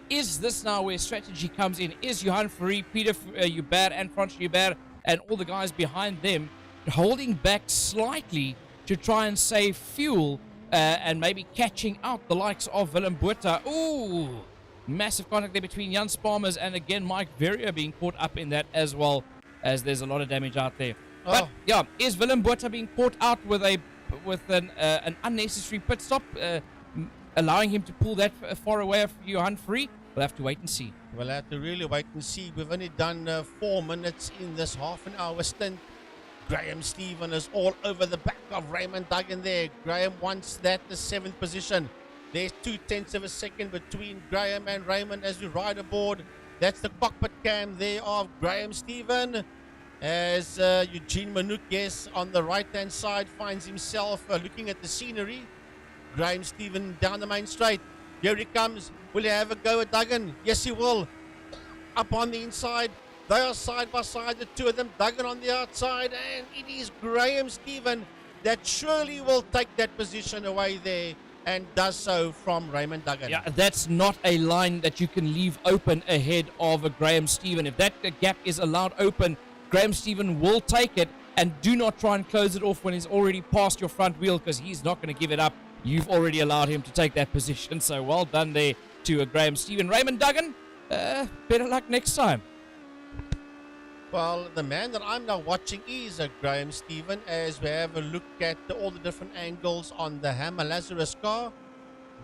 Is this now where strategy comes in? Is Johan Fourie, Peter Joubert, and Francois Joubert, and all the guys behind them holding back slightly to try and save fuel and maybe catching out the likes of Willem Botha? Ooh, massive contact there between Jan Spalmers and again Mike Verrier being caught up in that as well, as there's a lot of damage out there. But yeah, is Willem Botha being caught out with an unnecessary pit stop, allowing him to pull that far away of Johan Fourie? We'll have to wait and see. We'll have to really wait and see. We've only done 4 minutes in this half-an-hour stint. Graham Stephen is all over the back of Raymond Duggan there. Graham wants that, the 7th position. There's 2/10 of a second between Graham and Raymond as we ride aboard. That's the cockpit cam there of Graham Stephen, as Eugene Manukes on the right-hand side finds himself looking at the scenery. Graham Stephen down the main straight. Here he comes. Will he have a go at Duggan? Yes, he will. Up on the inside. They are side by side, the two of them. Duggan on the outside. And it is Graham Stephen that surely will take that position away there, and does so from Raymond Duggan. Yeah, that's not a line that you can leave open ahead of a Graham Stephen. If that gap is allowed open, Graham Stephen will take it, and do not try and close it off when he's already past your front wheel, because he's not going to give it up. You've already allowed him to take that position, so well done there to a Graham Stephen. Raymond Duggan, better luck next time. Well, the man that I'm now watching is Graham Stephen, as we have a look at all the different angles on the Hammer Lazarus car.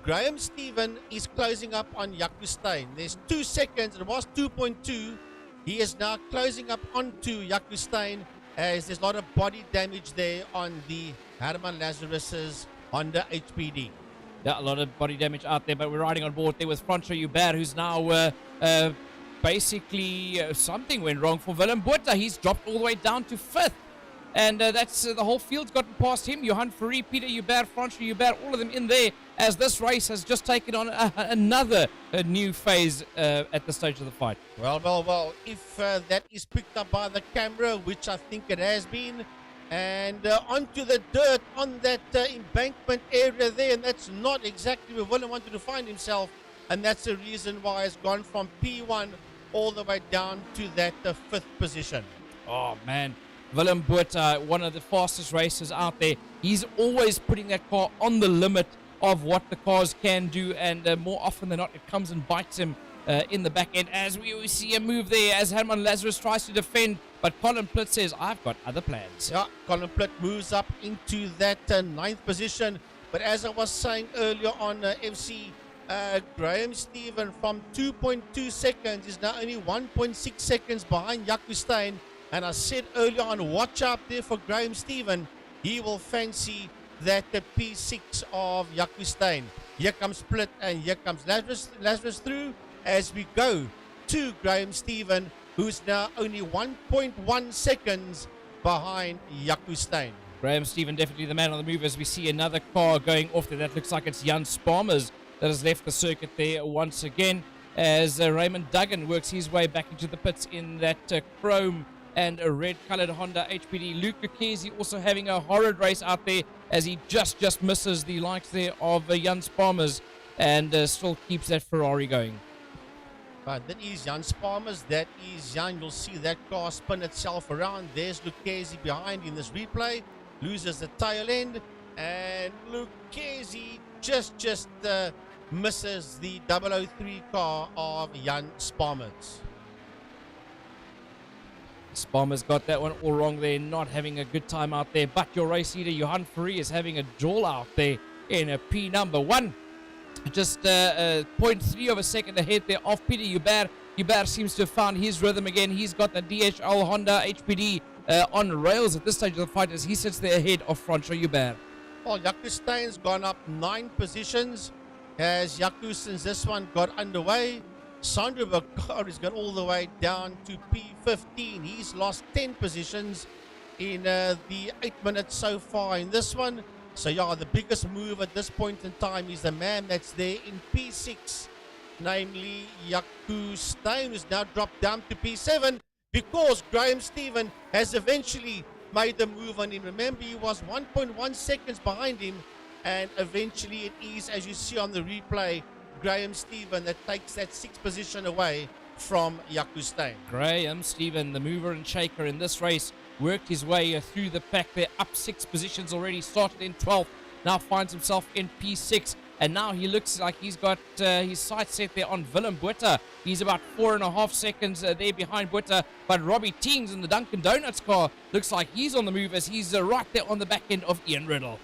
Graham Stephen is closing up on Jaco Steyn. There's 2 seconds. It was 2.2. He is now closing up onto Jaco Steyn, as there's a lot of body damage there on the Herman Lazarus's Honda HPD. Yeah, a lot of body damage out there, but we're riding on board there with Francois Joubert, who's now basically something went wrong for Willem Botha. He's dropped all the way down to 5th. And that's the whole field's gotten past him. Johan Fourie, Peter Joubert, Francois Joubert, all of them in there, as this race has just taken on another new phase at this stage of the fight. Well, if that is picked up by the camera, which I think it has been, and onto the dirt on that embankment area there, and that's not exactly where Willem wanted to find himself, and that's the reason why it's gone from P1 all the way down to that 5th position. Oh, man. Willem Botha, one of the fastest racers out there. He's always putting that car on the limit of what the cars can do, and more often than not, it comes and bites him in the back end, as we see a move there as Herman Lazarus tries to defend, but Colin Plitt says, I've got other plans. Yeah, Colin Plitt moves up into that 9th position, but as I was saying earlier on FC, Graham Stephen from 2.2 seconds is now only 1.6 seconds behind Jaco Steyn. And I said earlier on, watch out there for Graham Stephen. He will fancy that the P6 of Jaco Steyn. Here comes Plitt, and here comes Lazarus through as we go to Graham Stephen, who's now only 1.1 seconds behind Jaco Steyn. Graham Stephen definitely the man on the move, as we see another car going off there. That looks like it's Jan Spalmers that has left the circuit there once again, as Raymond Duggan works his way back into the pits in that chrome and a red-colored Honda HPD. Luke Lucchesi also having a horrid race out there, as he just misses the likes there of Jan Spalmers, and still keeps that Ferrari going. That is Jan Spalmers. That is Jan. You'll see that car spin itself around. There's Lucchesi behind in this replay. Loses the tail end, and Lucchesi just misses the 003 car of Jan Sparmans. Bomber's got that one all wrong there, not having a good time out there. But your race leader, Johan Fourie, is having a jaw out there in a P number 1. Just 0.3 of a second ahead there of Peter Hubert. Hubert seems to have found his rhythm again. He's got the DHL Honda HPD on rails at this stage of the fight as he sits there ahead of Francois Hubert. Well, Jaco Stein's gone up 9 positions as Jaco, since this one got underway. Sandro Bakar has gone all the way down to P15. He's lost 10 positions in the 8 minutes so far in this one. So yeah, the biggest move at this point in time is the man that's there in P6, namely Jaco Stein, who's now dropped down to P7 because Graham Stephen has eventually made the move on him. Remember, he was 1.1 seconds behind him, and eventually it is, as you see on the replay, Graham Stephen that takes that 6th position away from Jaco Stein. Graham Stephen, the mover and shaker in this race, worked his way through the pack there, up 6 positions already, started in 12th, now finds himself in P6, and now he looks like he's got his sights set there on Willem Botha. He's about 4.5 seconds there behind Botha, but Robbie Teams in the Dunkin' Donuts car looks like he's on the move as he's right there on the back end of Ian Riddle.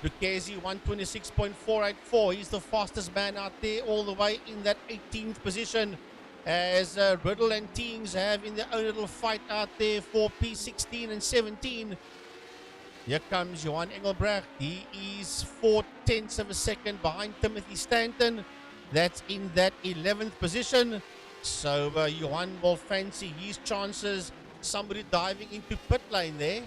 Lucchesi 126.484. He's the fastest man out there, all the way in that 18th position, as Riddle and Teams have in their own little fight out there for P16 and 17. Here comes Johan Engelbrecht. He is 4/10 of a second behind Timothy Stanton. That's in that 11th position. So Johan will fancy his chances. Somebody diving into pit lane there.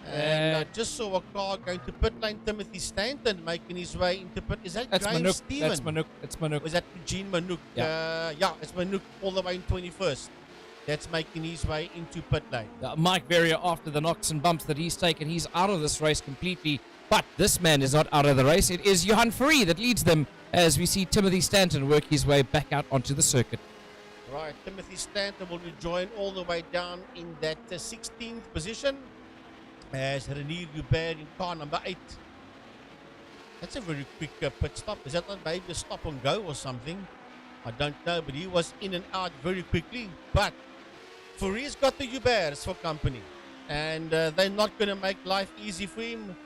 And I just saw a car going to pit lane. Timothy Stanton making his way into pit. Is that Graham Stephen? That's Manouk. It's Manouk. Was that Eugene Manouk? Yeah, it's Manouk all the way in 21st. That's making his way into pit lane. Mike Verrier, after the knocks and bumps that he's taken, he's out of this race completely. But this man is not out of the race. It is Johan Fourie that leads them as we see Timothy Stanton work his way back out onto the circuit. Right, Timothy Stanton will rejoin all the way down in that 16th position as Renier Hubert in car number 8. That's a very quick pit stop. Is that not maybe a stop and go or something? I don't know, but he was in and out very quickly. But Fourier's got the Huberts for company, and they're not going to make life easy for him.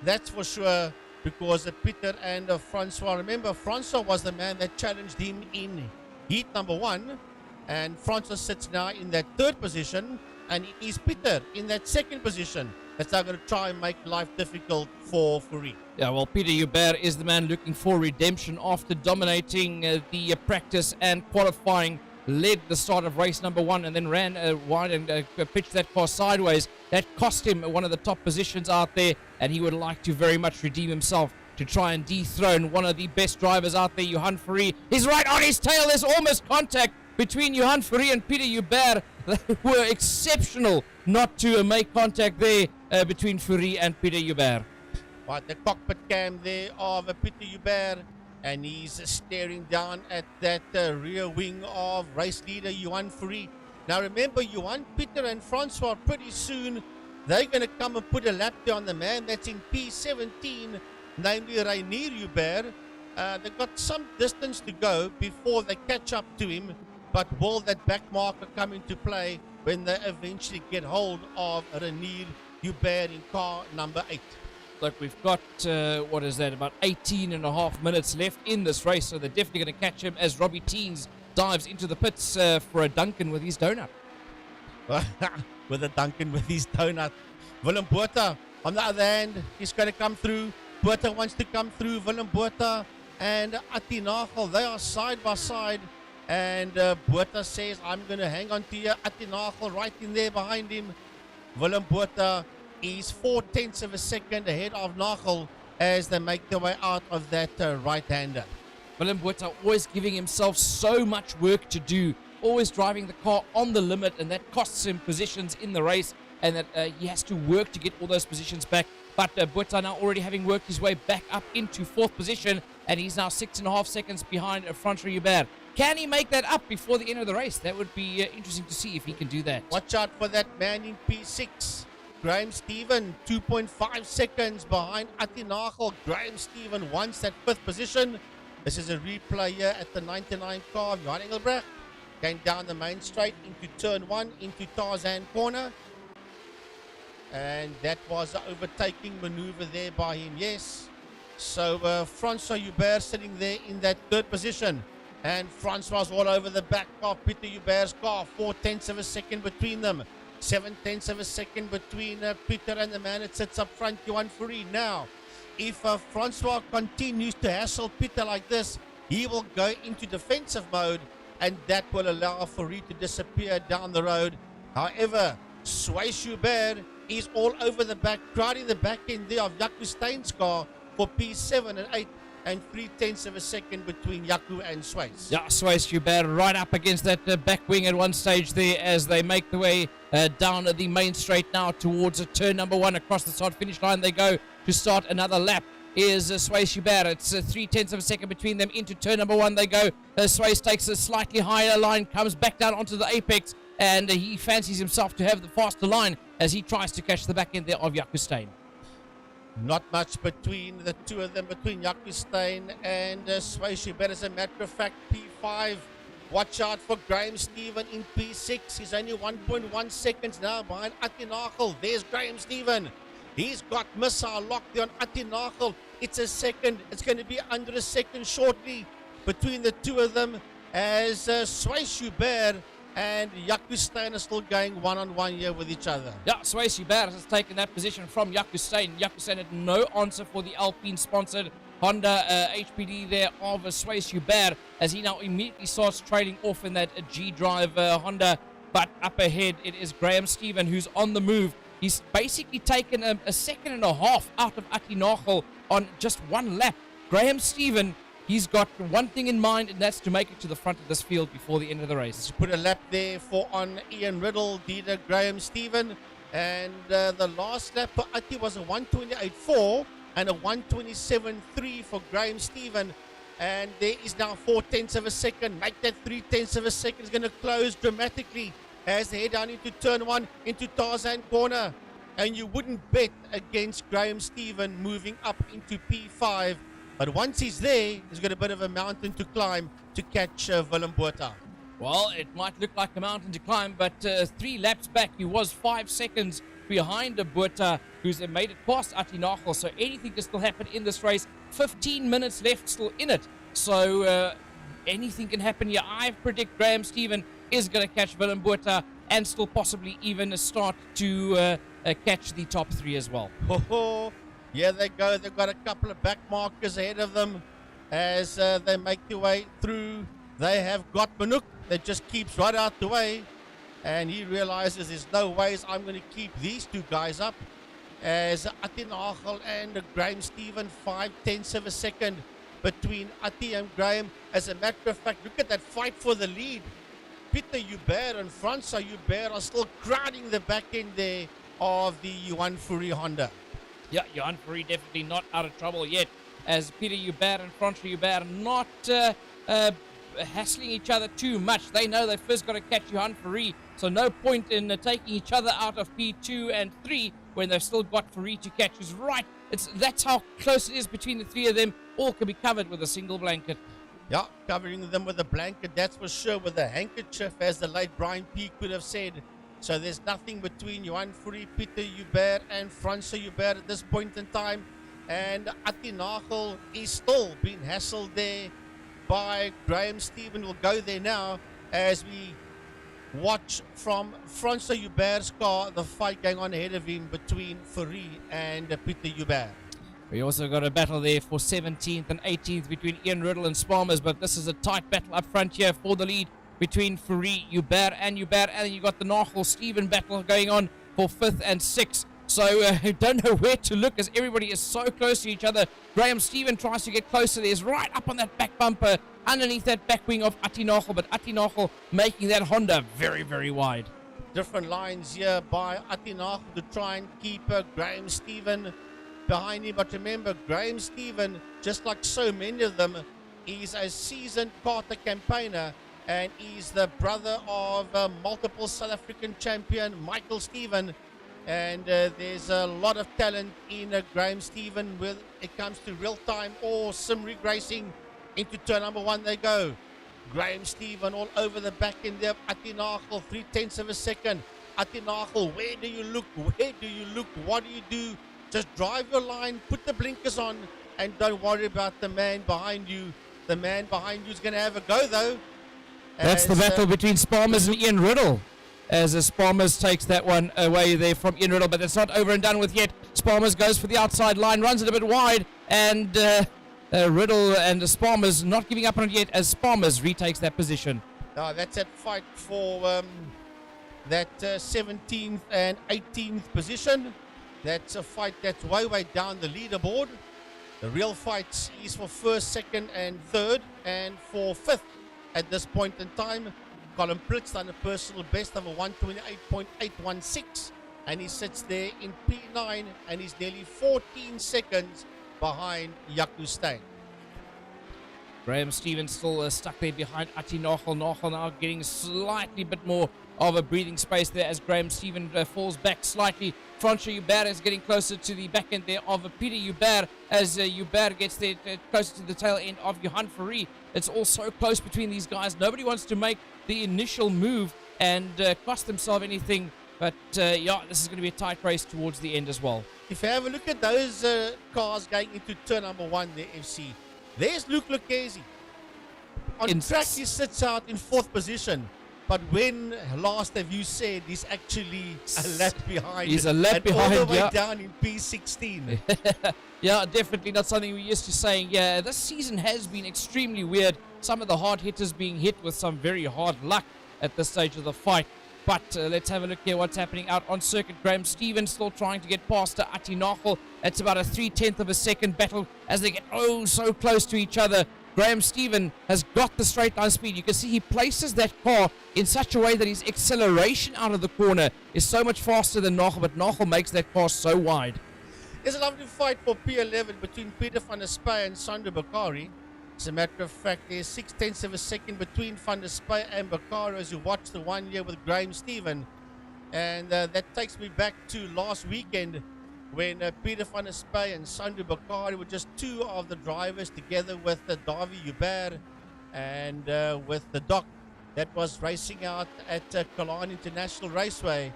That's for sure, because Peter and Francois, remember, Francois was the man that challenged him in heat number 1, and Francois sits now in that 3rd position, and it is Peter in that 2nd position that's now going to try and make life difficult for Fourie. Yeah, well, Peter Hubert is the man looking for redemption after dominating the practice and qualifying, led the start of race number 1 and then ran wide and pitched that car sideways. That cost him one of the top positions out there, and he would like to very much redeem himself to try and dethrone one of the best drivers out there, Johan Fourie. He's right on his tail. There's almost contact between Johan Fourie and Peter Hubert. They were exceptional not to make contact there between Fourie and Peter Hubert. Right, the cockpit cam there of Peter Hubert, and he's staring down at that rear wing of race leader Johan Fourie. Now remember, Johan, Peter and Francois, pretty soon they're going to come and put a lap there on the man that's in P17, namely Renier Hubert. They've got some distance to go before they catch up to him, but will that back marker come into play when they eventually get hold of Renier Hubert in car number 8? Look, we've got, what is that, about 18.5 minutes left in this race, so they're definitely going to catch him as Robbie Teens dives into the pits for a Dunkin' with his donut. With a Dunkin' with his donut. Willem Botha, on the other hand, he's going to come through. Botha wants to come through. Willem Botha and Atti Nagel, they are side by side. And Botha says, I'm going to hang on to you. Atti Nagel right in there behind him. Willem Botha is 4/10 of a second ahead of Nagel as they make their way out of that right-hander. Willem Botha always giving himself so much work to do, always driving the car on the limit, and that costs him positions in the race, and that he has to work to get all those positions back. But Botha now already having worked his way back up into 4th position, and he's now 6.5 seconds behind Francois Hubert. Can he make that up before the end of the race? That would be interesting to see if he can do that. Watch out for that man in P6. Graham Stephen, 2.5 seconds behind Atti Nagel. Graham Stephen wants that 5th position. This is a replay here at the 99 car of Johan Engelbrecht. Going down the main straight into turn 1, into Tarzan corner. And that was an overtaking maneuver there by him, yes. So Francois Hubert sitting there in that third position. And Francois all over the back of Peter Hubert's car. 4/10 of a second between them. 7/10 of a second between Peter and the man that sits up front, Johan Fourie. Now, if Francois continues to hassle Peter like this, he will go into defensive mode, and that will allow Fourie to disappear down the road. However, Sway Hubert is all over the back, crowding the back end there of Jaco Stein's car for P7 and 8, and 3/10 of a second between Jaco and Swayze. Yeah, Swayze Hubert right up against that back wing at one stage there as they make the way down the main straight now towards turn number 1. Across the start finish line they go to start another lap. Is Swayze Hubert. It's 3/10 of a second between them. Into turn number 1 they go. Swayze takes a slightly higher line, comes back down onto the apex, and he fancies himself to have the faster line as he tries to catch the back end there of Jaco Steyn. Not much between the two of them, between Jaco Steyn and Swayze Hubert. As a matter of fact, P5. Watch out for Graham Stephen in P6. He's only 1.1 seconds now behind Attinagel. There's Graham Stephen. He's got missile locked there on Attinagel. It's a second. It's going to be under a second shortly between the two of them as Swayze Hubert and Jaco Steyn are still going one-on-one here with each other. Yeah, Swayze Hubert has taken that position from Jaco Steyn. Jaco Steyn had no answer for the Alpine-sponsored Honda HPD there of Swayze Hubert as he now immediately starts trailing off in that G-Drive Honda. But up ahead, it is Graham Stephen who's on the move. He's basically taken a second and a half out of Attinagel on just one lap. Graham Stephen, he's got one thing in mind, and that's to make it to the front of this field before the end of the race. Put a lap there for on Ian Riddle, Dieter Graham Stephen. And the last lap for Atti was a 128.4 and a 127.3 for Graham Stephen. And there is now 4/10 of a second. Make that 3/10 of a second. Is going to close dramatically as they head down into turn 1, into Tarzan corner. And you wouldn't bet against Graham Stephen moving up into P5. But once he's there, he's got a bit of a mountain to climb to catch Willem Botha. Well, it might look like a mountain to climb, but 3 laps back, he was 5 seconds behind Botha, who's made it past Attinagel. So anything can still happen in this race. 15 minutes left still in it. So anything can happen here. I predict Graham Stephen is going to catch Willem Botha and still possibly even start to catch the top 3 as well. Oh, yeah, they go. They've got a couple of back markers ahead of them as they make their way through. They have got Manuk that just keeps right out the way, and he realizes there's no ways I'm going to keep these two guys up. As Attinagel and Graham Stephen, 5/10 of a second between Atti and Graham. As a matter of fact, look at that fight for the lead. Peter Hubert and Francois Hubert are still crowding the back end there of the Johan Fourie Honda. Yeah, Johan Fourie definitely not out of trouble yet, as Peter Hubert and Francois Hubert are not hassling each other too much. They know they've first got to catch Johan Fourie, so no point in taking each other out of P2 and 3 when they've still got Fourie to catch. Who's right. That's how close it is between the 3 of them. All can be covered with a single blanket. Yeah, covering them with a blanket, that's for sure, with a handkerchief, as the late Brian Peake would have said. So there's nothing between Johan Fourie, Peter Hubert, and Francois Hubert at this point in time. And Attinagel is still being hassled there by Graham Stephen. Will go there now as we watch from Francois Hubert's car the fight going on ahead of him between Fourie and Peter Hubert. We also got a battle there for 17th and 18th between Ian Riddle and Sparmers, but this is a tight battle up front here for the lead between Fourie, Hubert, and then you got the Nagel Stephen battle going on for 5th and 6th. So I don't know where to look as everybody is so close to each other. Graham Stephen tries to get closer. There's right up on that back bumper underneath that back wing of Attinagel, but Attinagel making that Honda very, very wide. Different lines here by Attinagel to try and keep Graham Stephen behind him. But remember, Graham Stephen, just like so many of them, is a seasoned Carter campaigner, and he's the brother of multiple South African champion Michael Stephen. And there's a lot of talent in Graham Stephen when it comes to real-time or sim rig racing. Into turn number 1 they go. Graham Stephen all over the back end there of Atinagel, 3/10 of a second. Atinagel, where do you look? Where do you look? What do you do? Just drive your line, put the blinkers on, and don't worry about the man behind you. The man behind you is going to have a go, though. That's the battle between Sparmers and Ian Riddle, as Sparmers takes that one away there from Ian Riddle, but it's not over and done with yet. Sparmers goes for the outside line, runs it a bit wide, and Riddle and Sparmers not giving up on it yet as Sparmers retakes that position. That's that fight for that 17th and 18th position. That's a fight that's way down the leaderboard. The real fight is for 1st, 2nd, and 3rd, and for 5th at this point in time. Colin Pritz done a personal best of a 128.816, and he sits there in P9, and he's nearly 14 seconds behind Jaco Steyn. Graham Stevens still stuck there behind Atinagel. Nagel now getting slightly bit more of a breathing space there as Graham Stevens falls back slightly. Francois Hubert is getting closer to the back end there of Peter Hubert as Hubert gets there closer to the tail end of Johan Fourie. It's all so close between these guys. Nobody wants to make the initial move and cost themselves anything. But yeah, this is going to be a tight race towards the end as well. If you have a look at those cars going into turn number 1 there, FC, there's Luke Lucchesi. On track, he sits out in 4th position. But when last have you said he's actually a lap behind? He's a lap behind, all the way yeah. down in P16. Yeah, definitely not something we're used to saying. Yeah, this season has been extremely weird. Some of the hard hitters being hit with some very hard luck at this stage of the fight. But let's have a look here what's happening out on circuit. Graham Stevens still trying to get past Atinagel. It's about a 3/10 of a second battle as they get oh so close to each other. Graham Stevens has got the straight line speed. You can see he places that car in such a way that his acceleration out of the corner is so much faster than Nagel, but Nagel makes that car so wide. There's a lovely fight for P11 between Peter van der Spy and Sander Bakari. As a matter of fact, there's 6/10 of a second between van der Spy and Bakari as you watch the one here with Graham Stevens. And that takes me back to last weekend when Peter van der Spy and Sander Bakari were just two of the drivers together with Davy Hubert and with the Doc that was racing out at Kalani International Raceway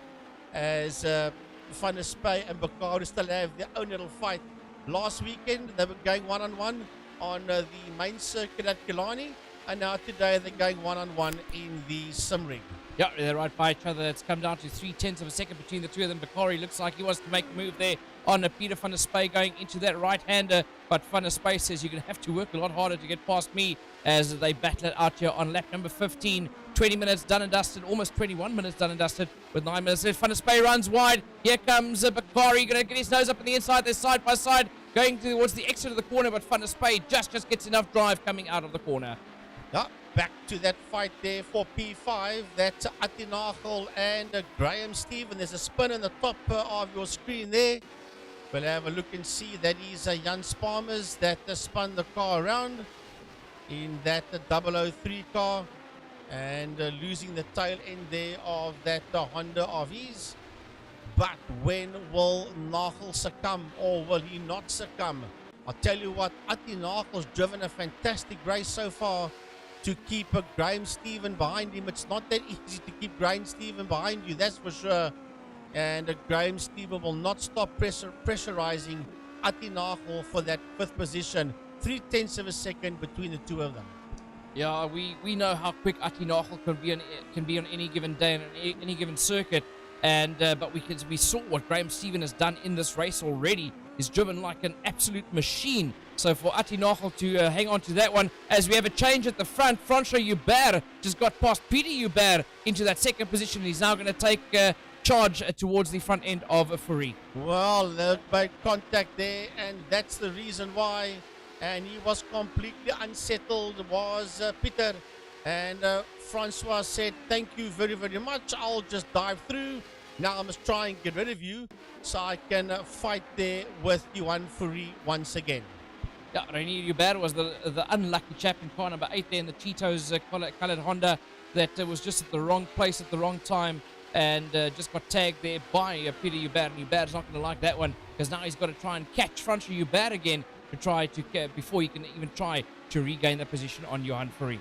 as van der Spy and Bakari still have their own little fight. Last weekend they were going one-on-one on the main circuit at Killarney, and now today they're going one-on-one in the sim ring. Yeah, they're right by each other. It's come down to 3/10 of a second between the two of them. Bakari looks like he wants to make a move there on Peter van der Spy going into that right-hander, but van der Spy says you're going to have to work a lot harder to get past me as they battle it out here on lap number 15. 20 minutes done and dusted, almost 21 minutes done and dusted with 9 minutes left. Van der Spy runs wide. Here comes Bakari, going to get his nose up on the inside. They're side by side going towards the exit of the corner, but van der Spy just gets enough drive coming out of the corner. Yeah, back to that fight there for P5. That's Atinagel and Graham Stevens. There's a spin on the top of your screen there. We'll have a look and see that is Jan Sparmers that spun the car around in that 003 car and losing the tail end there of that Honda of his. But when will Nagel succumb, or will he not succumb? I'll tell you what, Atinagel's driven a fantastic race so far to keep Graham Stevens behind him. It's not that easy to keep Graham Stevens behind you, that's for sure. And Graham Stevens will not stop pressurizing Atinagel for that 5th position. 3/10 of a second between the two of them. Yeah, we know how quick Atinagel can be on any given day and on any given circuit. And but we saw what Graham Stevens has done in this race already. He's driven like an absolute machine. So for Atinagel to hang on to that one, as we have a change at the front, Francois Hubert just got past Peter Hubert into that 2nd position. He's now going to take charge towards the front end of Fourie. Well, they made contact there, and that's the reason why. And he was completely unsettled, was Peter. And Francois said, thank you very, very much. I'll just dive through. Now I must try and get rid of you so I can fight there with Johan Fourie once again. Yeah, Renier Hubert was the unlucky chap in car number 8 there in the Cheetos coloured Honda that was just at the wrong place at the wrong time and just got tagged there by Peter Hubert. And Hubert's not going to like that one because now he's got to try and catch Francois Hubert again to try to before he can even try to regain that position on Johan Fourie.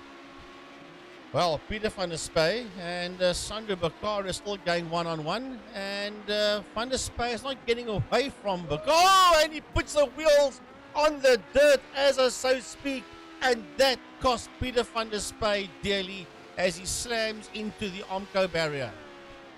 Well, Peter van der Spey and Sandro Bakar is still going one-on-one, and van der Spey is not getting away from Bakar. Oh, and he puts the wheels on the dirt as I so speak, and that cost Peter van der Spey dearly as he slams into the Omco barrier.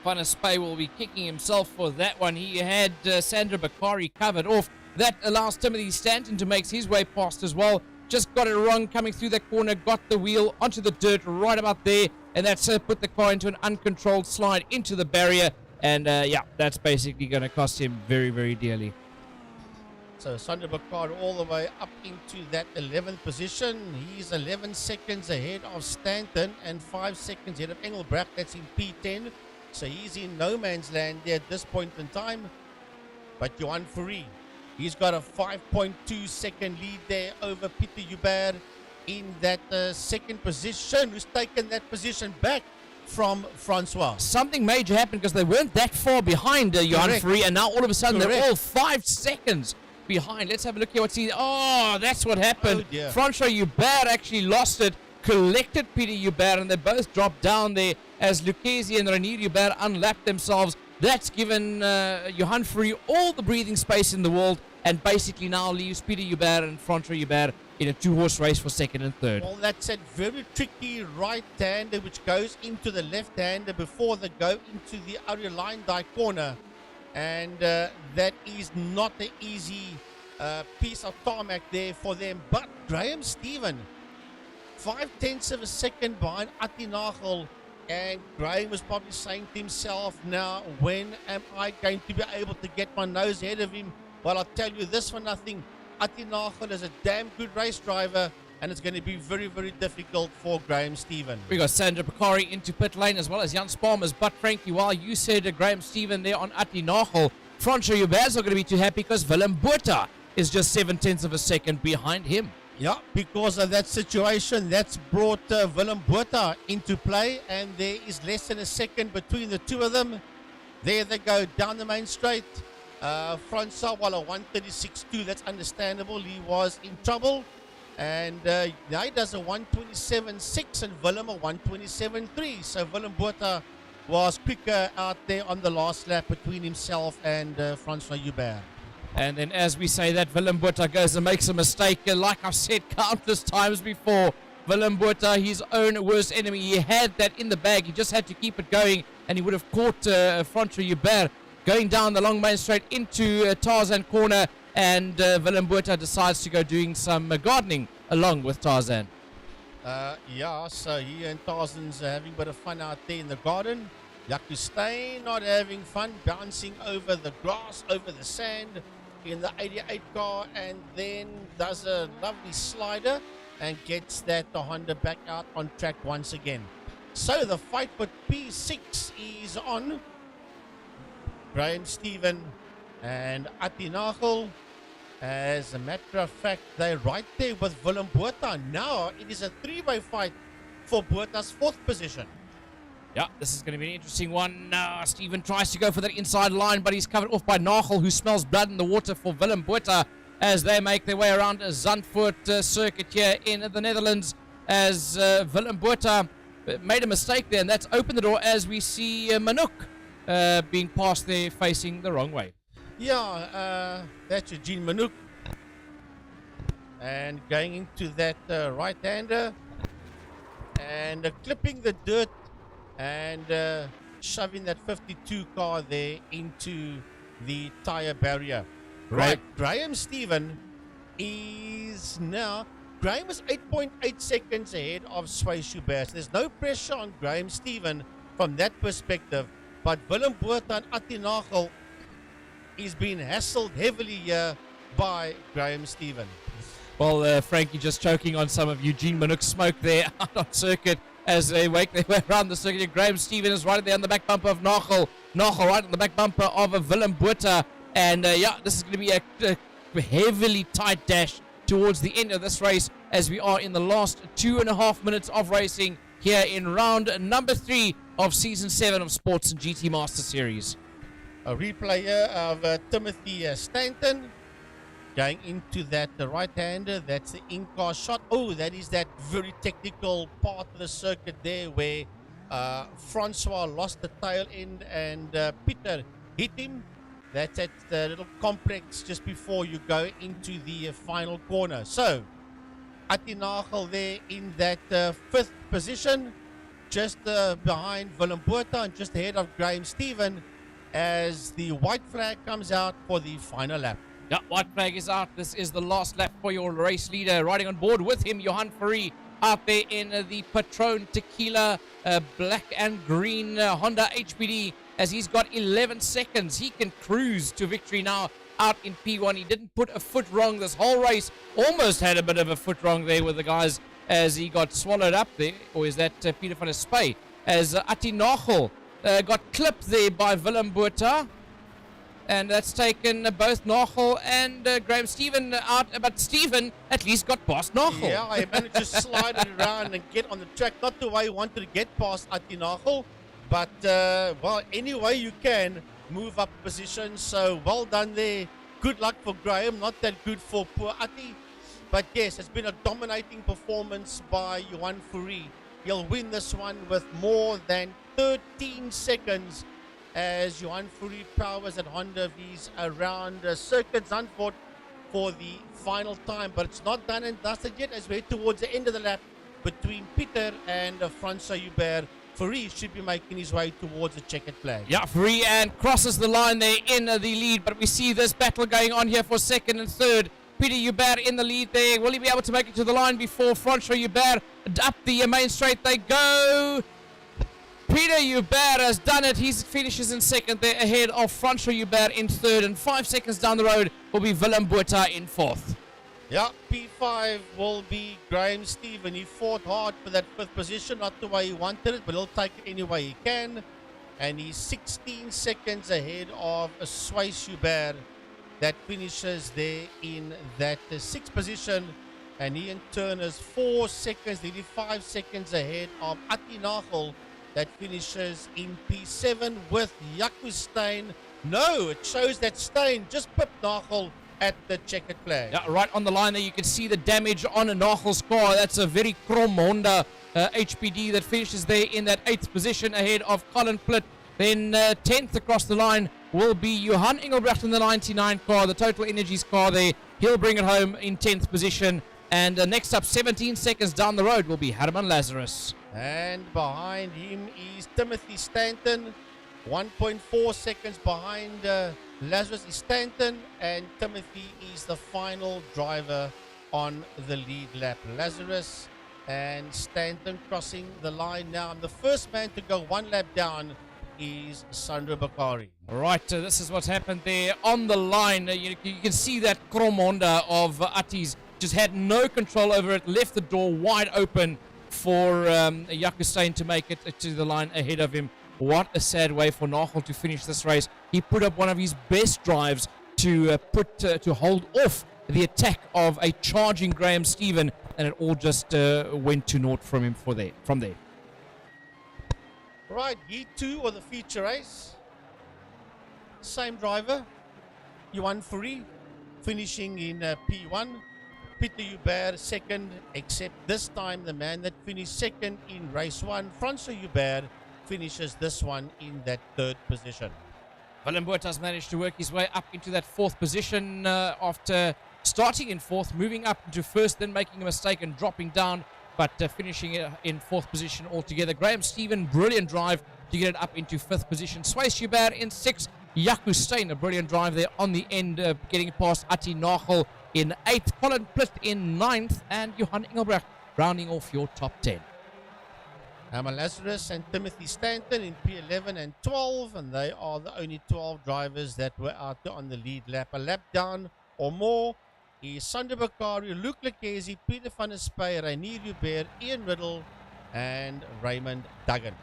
Van der Spey will be kicking himself for that one. He had Sandro Bakari covered off. That allows Timothy Stanton to make his way past as well. Just got it wrong coming through that corner, got the wheel onto the dirt right about there, and that's put the car into an uncontrolled slide into the barrier, and yeah, that's basically going to cost him very, very dearly. So Sandro Bakar all the way up into that 11th position. He's 11 seconds ahead of Stanton and 5 seconds ahead of Engelbrecht. That's in P10. So he's in no man's land there at this point in time. But Johan Fourie, he's got a 5.2 second lead there over Peter Hubert in that second position, who's taken that position back from Francois. Something major happened because they weren't that far behind Johan Fourie, and now all of a sudden they're all 5 seconds behind. Let's have a look here what's he. Oh, that's what happened. Oh, Francois Hubert actually lost it, collected Peter Hubert, and they both dropped down there as Lucchesi and Renier Hubert unlapped themselves. That's given Johan Fourie all the breathing space in the world, and basically now leaves Peter Hubert and Francois Hubert in a 2-horse race for second and third. Well, that's a very tricky right-hander which goes into the left-hander before they go into the Aurelien corner. And that is not an easy piece of tarmac there for them. But Graham Stephen, 0.5 of a second behind Atti Nagel. And Graham was probably saying to himself, now, when am I going to be able to get my nose ahead of him? Well, I'll tell you this for nothing. Atti Nagel is a damn good race driver, and it's going to be very, very difficult for Graham Stephen. We got Sandra Bakari into pit lane as well as Jan Spalmers. But Frankie, while you said Graham Stephen there on Atti Nagel, Francois Hubert's not going to be too happy because Willem Botha is just 0.7 of a second behind him. Yeah, because of that situation, that's brought Willem Botha into play, and there is less than a second between the two of them. There they go down the main straight. Francois, well, a 136.2, that's understandable. He was in trouble. And now he does a 127.6 and Willem a 127.3. So Willem Botha was quicker out there on the last lap between himself and Francois Hubert. And then as we say that, Willem Botha goes and makes a mistake. Like I've said countless times before, Willem Botha, his own worst enemy. He had that in the bag. He just had to keep it going, and he would have caught Francois Hubert going down the long main straight into Tarzan corner. And Willem Botha decides to go doing some gardening along with Tarzan. Yeah, so he and Tarzan's having a bit of fun out there in the garden. Jaco Steyn not having fun, bouncing over the grass, over the sand in the 88 car, and then does a lovely slider and gets that Honda back out on track once again. So the fight for P6 is on. Graham Stephen and Atti Nagel. As a matter of fact, they're right there with Willem Botha. Now it is a three-way fight for Botha's 4th position. Yeah, this is going to be an interesting one. Stephen tries to go for that inside line, but he's covered off by Nagel, who smells blood in the water for Willem Botha as they make their way around a Zandfoort circuit here in the Netherlands. As Willem Botha made a mistake there, and that's opened the door as we see Manouk being passed there facing the wrong way. Yeah, that's Eugene Manouk. And going into that right-hander and clipping the dirt and shoving that 52 car there into the tire barrier. Right. Graham Stephen is now... Graham is 8.8 seconds ahead of Sway Schubert. So there's no pressure on Graham Stephen from that perspective. But Willem Botha and Atti Nagel is being hassled heavily here by Graham Stephen. Well, Frankie just choking on some of Eugene Manouk's smoke there out on circuit as they make their way around the circuit. Graham Stephen is right there on the back bumper of Nagel. Nagel right on the back bumper of Willem Botha. And yeah, this is going to be a heavily tight dash towards the end of this race as we are in the last 2.5 minutes of racing here in round number 3 of season 7 of Sports and GT Master Series. A replay here of Timothy Stanton. Going into that right-hander, that's the in-car shot. Oh, that is that very technical part of the circuit there where Francois lost the tail end and Peter hit him. That's at the little complex just before you go into the final corner. So, Atinagel there in that fifth position, just behind Willem Botha and just ahead of Graham Stephen as the white flag comes out for the final lap. Yeah, white flag is out. This is the last lap for your race leader. Riding on board with him, Johan Fourie, out there in the Patron Tequila black and green Honda HPD, as he's got 11 seconds. He can cruise to victory now out in P1. He didn't put a foot wrong this whole race. Almost had a bit of a foot wrong there with the guys as he got swallowed up there. Or is that Peter van der Spey? As Atinagel got clipped there by Willem Botha. And that's taken both Nagel and Graham Stephen out. But Stephen at least got past Nagel. Yeah, I managed to slide it around and get on the track. Not the way I wanted to get past Atinagel. But, well, any way you can move up position. So, well done there. Good luck for Graham. Not that good for poor Ati. But, yes, it's been a dominating performance by Johan Fourie. He'll win this one with more than 13 seconds as Johan Fourie powers at Honda V's around Circuit Zandfoort for the final time. But it's not done and dusted yet as we head towards the end of the lap between Peter and Francois Hubert. Fourie should be making his way towards the checkered flag. Yeah, Fourie and crosses the line there in the lead. But we see this battle going on here for second and third. Peter Hubert in the lead there. Will he be able to make it to the line before Francois Hubert? Up the main straight they go. Peter Hubert has done it. He finishes in second there ahead of Francois Hubert in third. And 5 seconds down the road will be Willem Botha in fourth. Yeah, P5 will be Graham Stephen. He fought hard for that fifth position. Not the way he wanted it, but he'll take it any way he can. And he's 16 seconds ahead of Swiss Hubert. That finishes there in that sixth position. And he in turn is 4 seconds, nearly 5 seconds ahead of Atinagel. That finishes in P7 with Jaco Steyn. No, it shows that Steyn just pipped Nagel at the checkered flag. Yeah, right on the line there, you can see the damage on a Nagel's car. That's a very chrome Honda HPD that finishes there in that 8th position ahead of Colin Plitt. Then 10th across the line will be Johan Engelbrecht in the 99 car, the Total Energies car there. He'll bring it home in 10th position. And next up, 17 seconds down the road, will be Herman Lazarus. And behind him is Timothy Stanton. 1.4 seconds behind Lazarus is Stanton. And Timothy is the final driver on the lead lap. Lazarus and Stanton crossing the line now. And the first man to go one lap down is Sandro Bakari. All right, this is what's happened there on the line. You can see that chrome Honda of Atti's just had no control over it, left the door wide open for Jaco Steyn to make it to the line ahead of him. What a sad way for Nagel to finish this race. He put up one of his best drives to hold off the attack of a charging Graham Stephen, and it all just went to naught from him from there. Right, Heat 2 of the feature race. Same driver, Johan Fourie, finishing in P1. Peter Hubert second, except this time the man that finished second in race 1, Francois Hubert, finishes this one in that third position. Willem Botha has managed to work his way up into that fourth position after starting in fourth, moving up into first, then making a mistake and dropping down, but finishing in fourth position altogether. Graham Stephen, brilliant drive to get it up into fifth position. Swiss Hubert in sixth. Jaco Steyn, a brilliant drive there on the end, getting past Atinagel in 8th, Colin Plitt in 9th, and Johan Engelbrecht rounding off your top 10. Herman Lazarus and Timothy Stanton in P11 and 12, and they are the only 12 drivers that were out there on the lead lap. A lap down or more is Sandro Bakari, Luc Lequesi, Peter van der Spey, Reinier Hubert, Ian Riddle, and Raymond Duggan.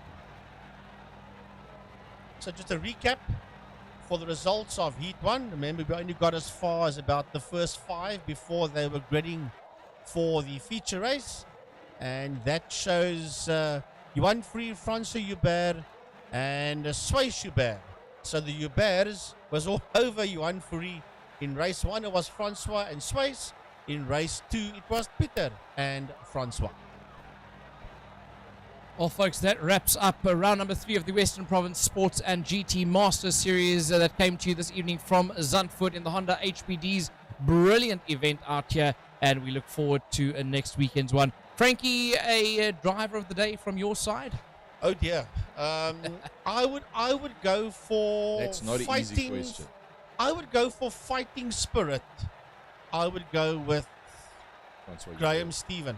So just a recap for the results of Heat 1. Remember, we only got as far as about the first 5 before they were gridding for the feature race. And that shows Johan Fourie, Francois Hubert, and Swiss Hubert. So the Huberts was all over Johan Fourie In race 1, it was Francois and Sways. In race 2, it was Peter and Francois. Well, folks, that wraps up round number 3 of the Western Province Sports and GT Masters Series that came to you this evening from Zandfoort in the Honda HPD's brilliant event out here, and we look forward to next weekend's one. Frankie, a driver of the day from your side? Oh dear, I would go for That's not an easy question. I would go for fighting spirit. I would go with Graham Stephen.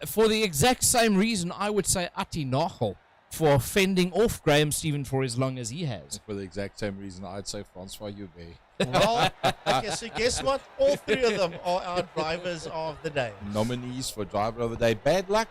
For the exact same reason, I would say Ati Nachel for fending off Graham Stephen for as long as he has. For the exact same reason, I'd say Francois Joubert. Well, okay, so guess what? All 3 of them are our drivers of the day. Nominees for driver of the day. Bad luck.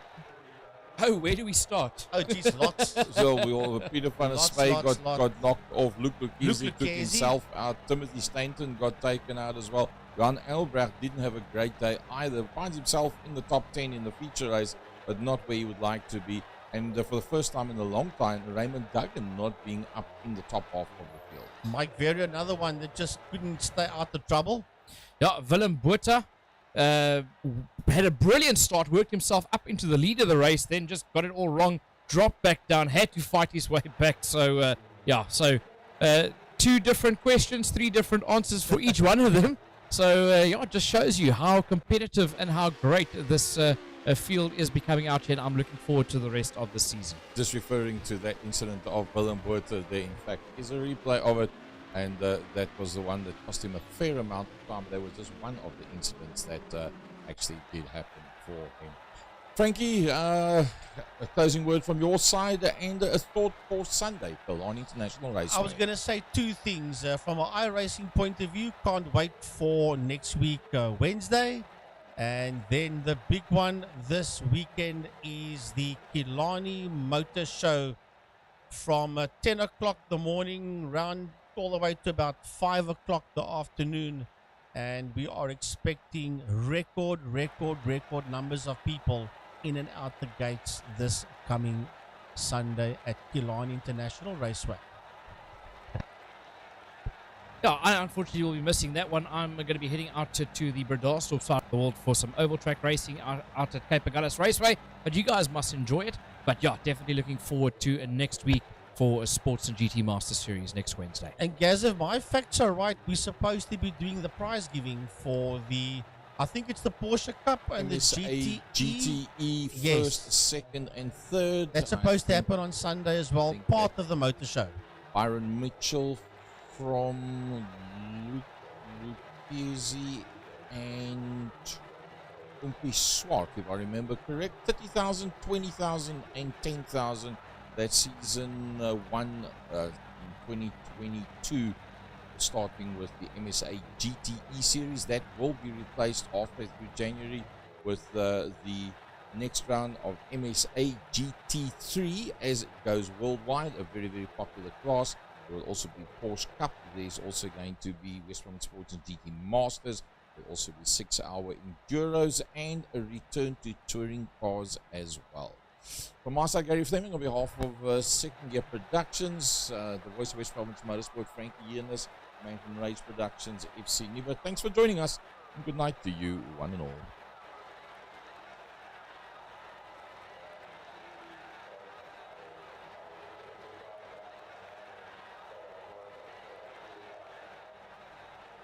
Oh, where do we start? Oh, geez, lots. So we all, Peter van der Spey Lots. got knocked off. Luke Lucchese Luke took Lucchese. himself out. Timothy Stainton got taken out as well. Jan Elbrecht didn't have a great day either. Finds himself in the top 10 in the feature race, but not where he would like to be. And for the first time in a long time, Raymond Duggan not being up in the top half of the field. Mike Verrier, another one that just couldn't stay out of trouble. Yeah, Willem Botha had a brilliant start, worked himself up into the lead of the race, then just got it all wrong, dropped back down, had to fight his way back. So, 2 different questions, 3 different answers for each one of them. So, it just shows you how competitive and how great this field is becoming out here, and I'm looking forward to the rest of the season. Just referring to that incident of Willem Botha, there in fact is a replay of it, and that was the one that cost him a fair amount of time. That was just one of the incidents that actually did happen for him. Frankie, a closing word from your side and a thought for Sunday, Phil, on International Raceway. I was going to say 2 things. From an iRacing point of view, can't wait for next week, Wednesday. And then the big one this weekend is the Killarney Motor Show from 10 o'clock the morning round all the way to about 5 o'clock the afternoon. And we are expecting record numbers of people in and out the gates this coming Sunday at Killarney International Raceway. Yeah, I unfortunately will be missing that one. I'm going to be heading out to the Bredasdorp side of the world for some oval track racing out at Cape Agulhas Raceway. But you guys must enjoy it. But yeah, definitely looking forward to next week for a Sports and GT Master Series next Wednesday. And Gaz, if my facts are right, we're supposed to be doing the prize giving for the, I think it's the Porsche Cup and the GTE. GTE Yes. first, second, and third. That's supposed to happen on Sunday as well, part of the motor show. Byron Mitchell from Lucchese and Umpi Swart, if I remember correct. 30,000, 20,000, and 10,000. That season 1 in 2022, starting with the MSA GTE series. That will be replaced halfway through January with the next round of MSA GT3 as it goes worldwide, a very, very popular class. There will also be Porsche Cup. There's also going to be West Province Sports and GT Masters. There will also be 6-hour Enduros and a return to touring cars as well. From my side, Gary Fleming, on behalf of Second Gear Productions, the voice of West Province Motorsport, Frankie Yearness, man from Rage Productions, FC Niva. Thanks for joining us, and good night to you, one and all.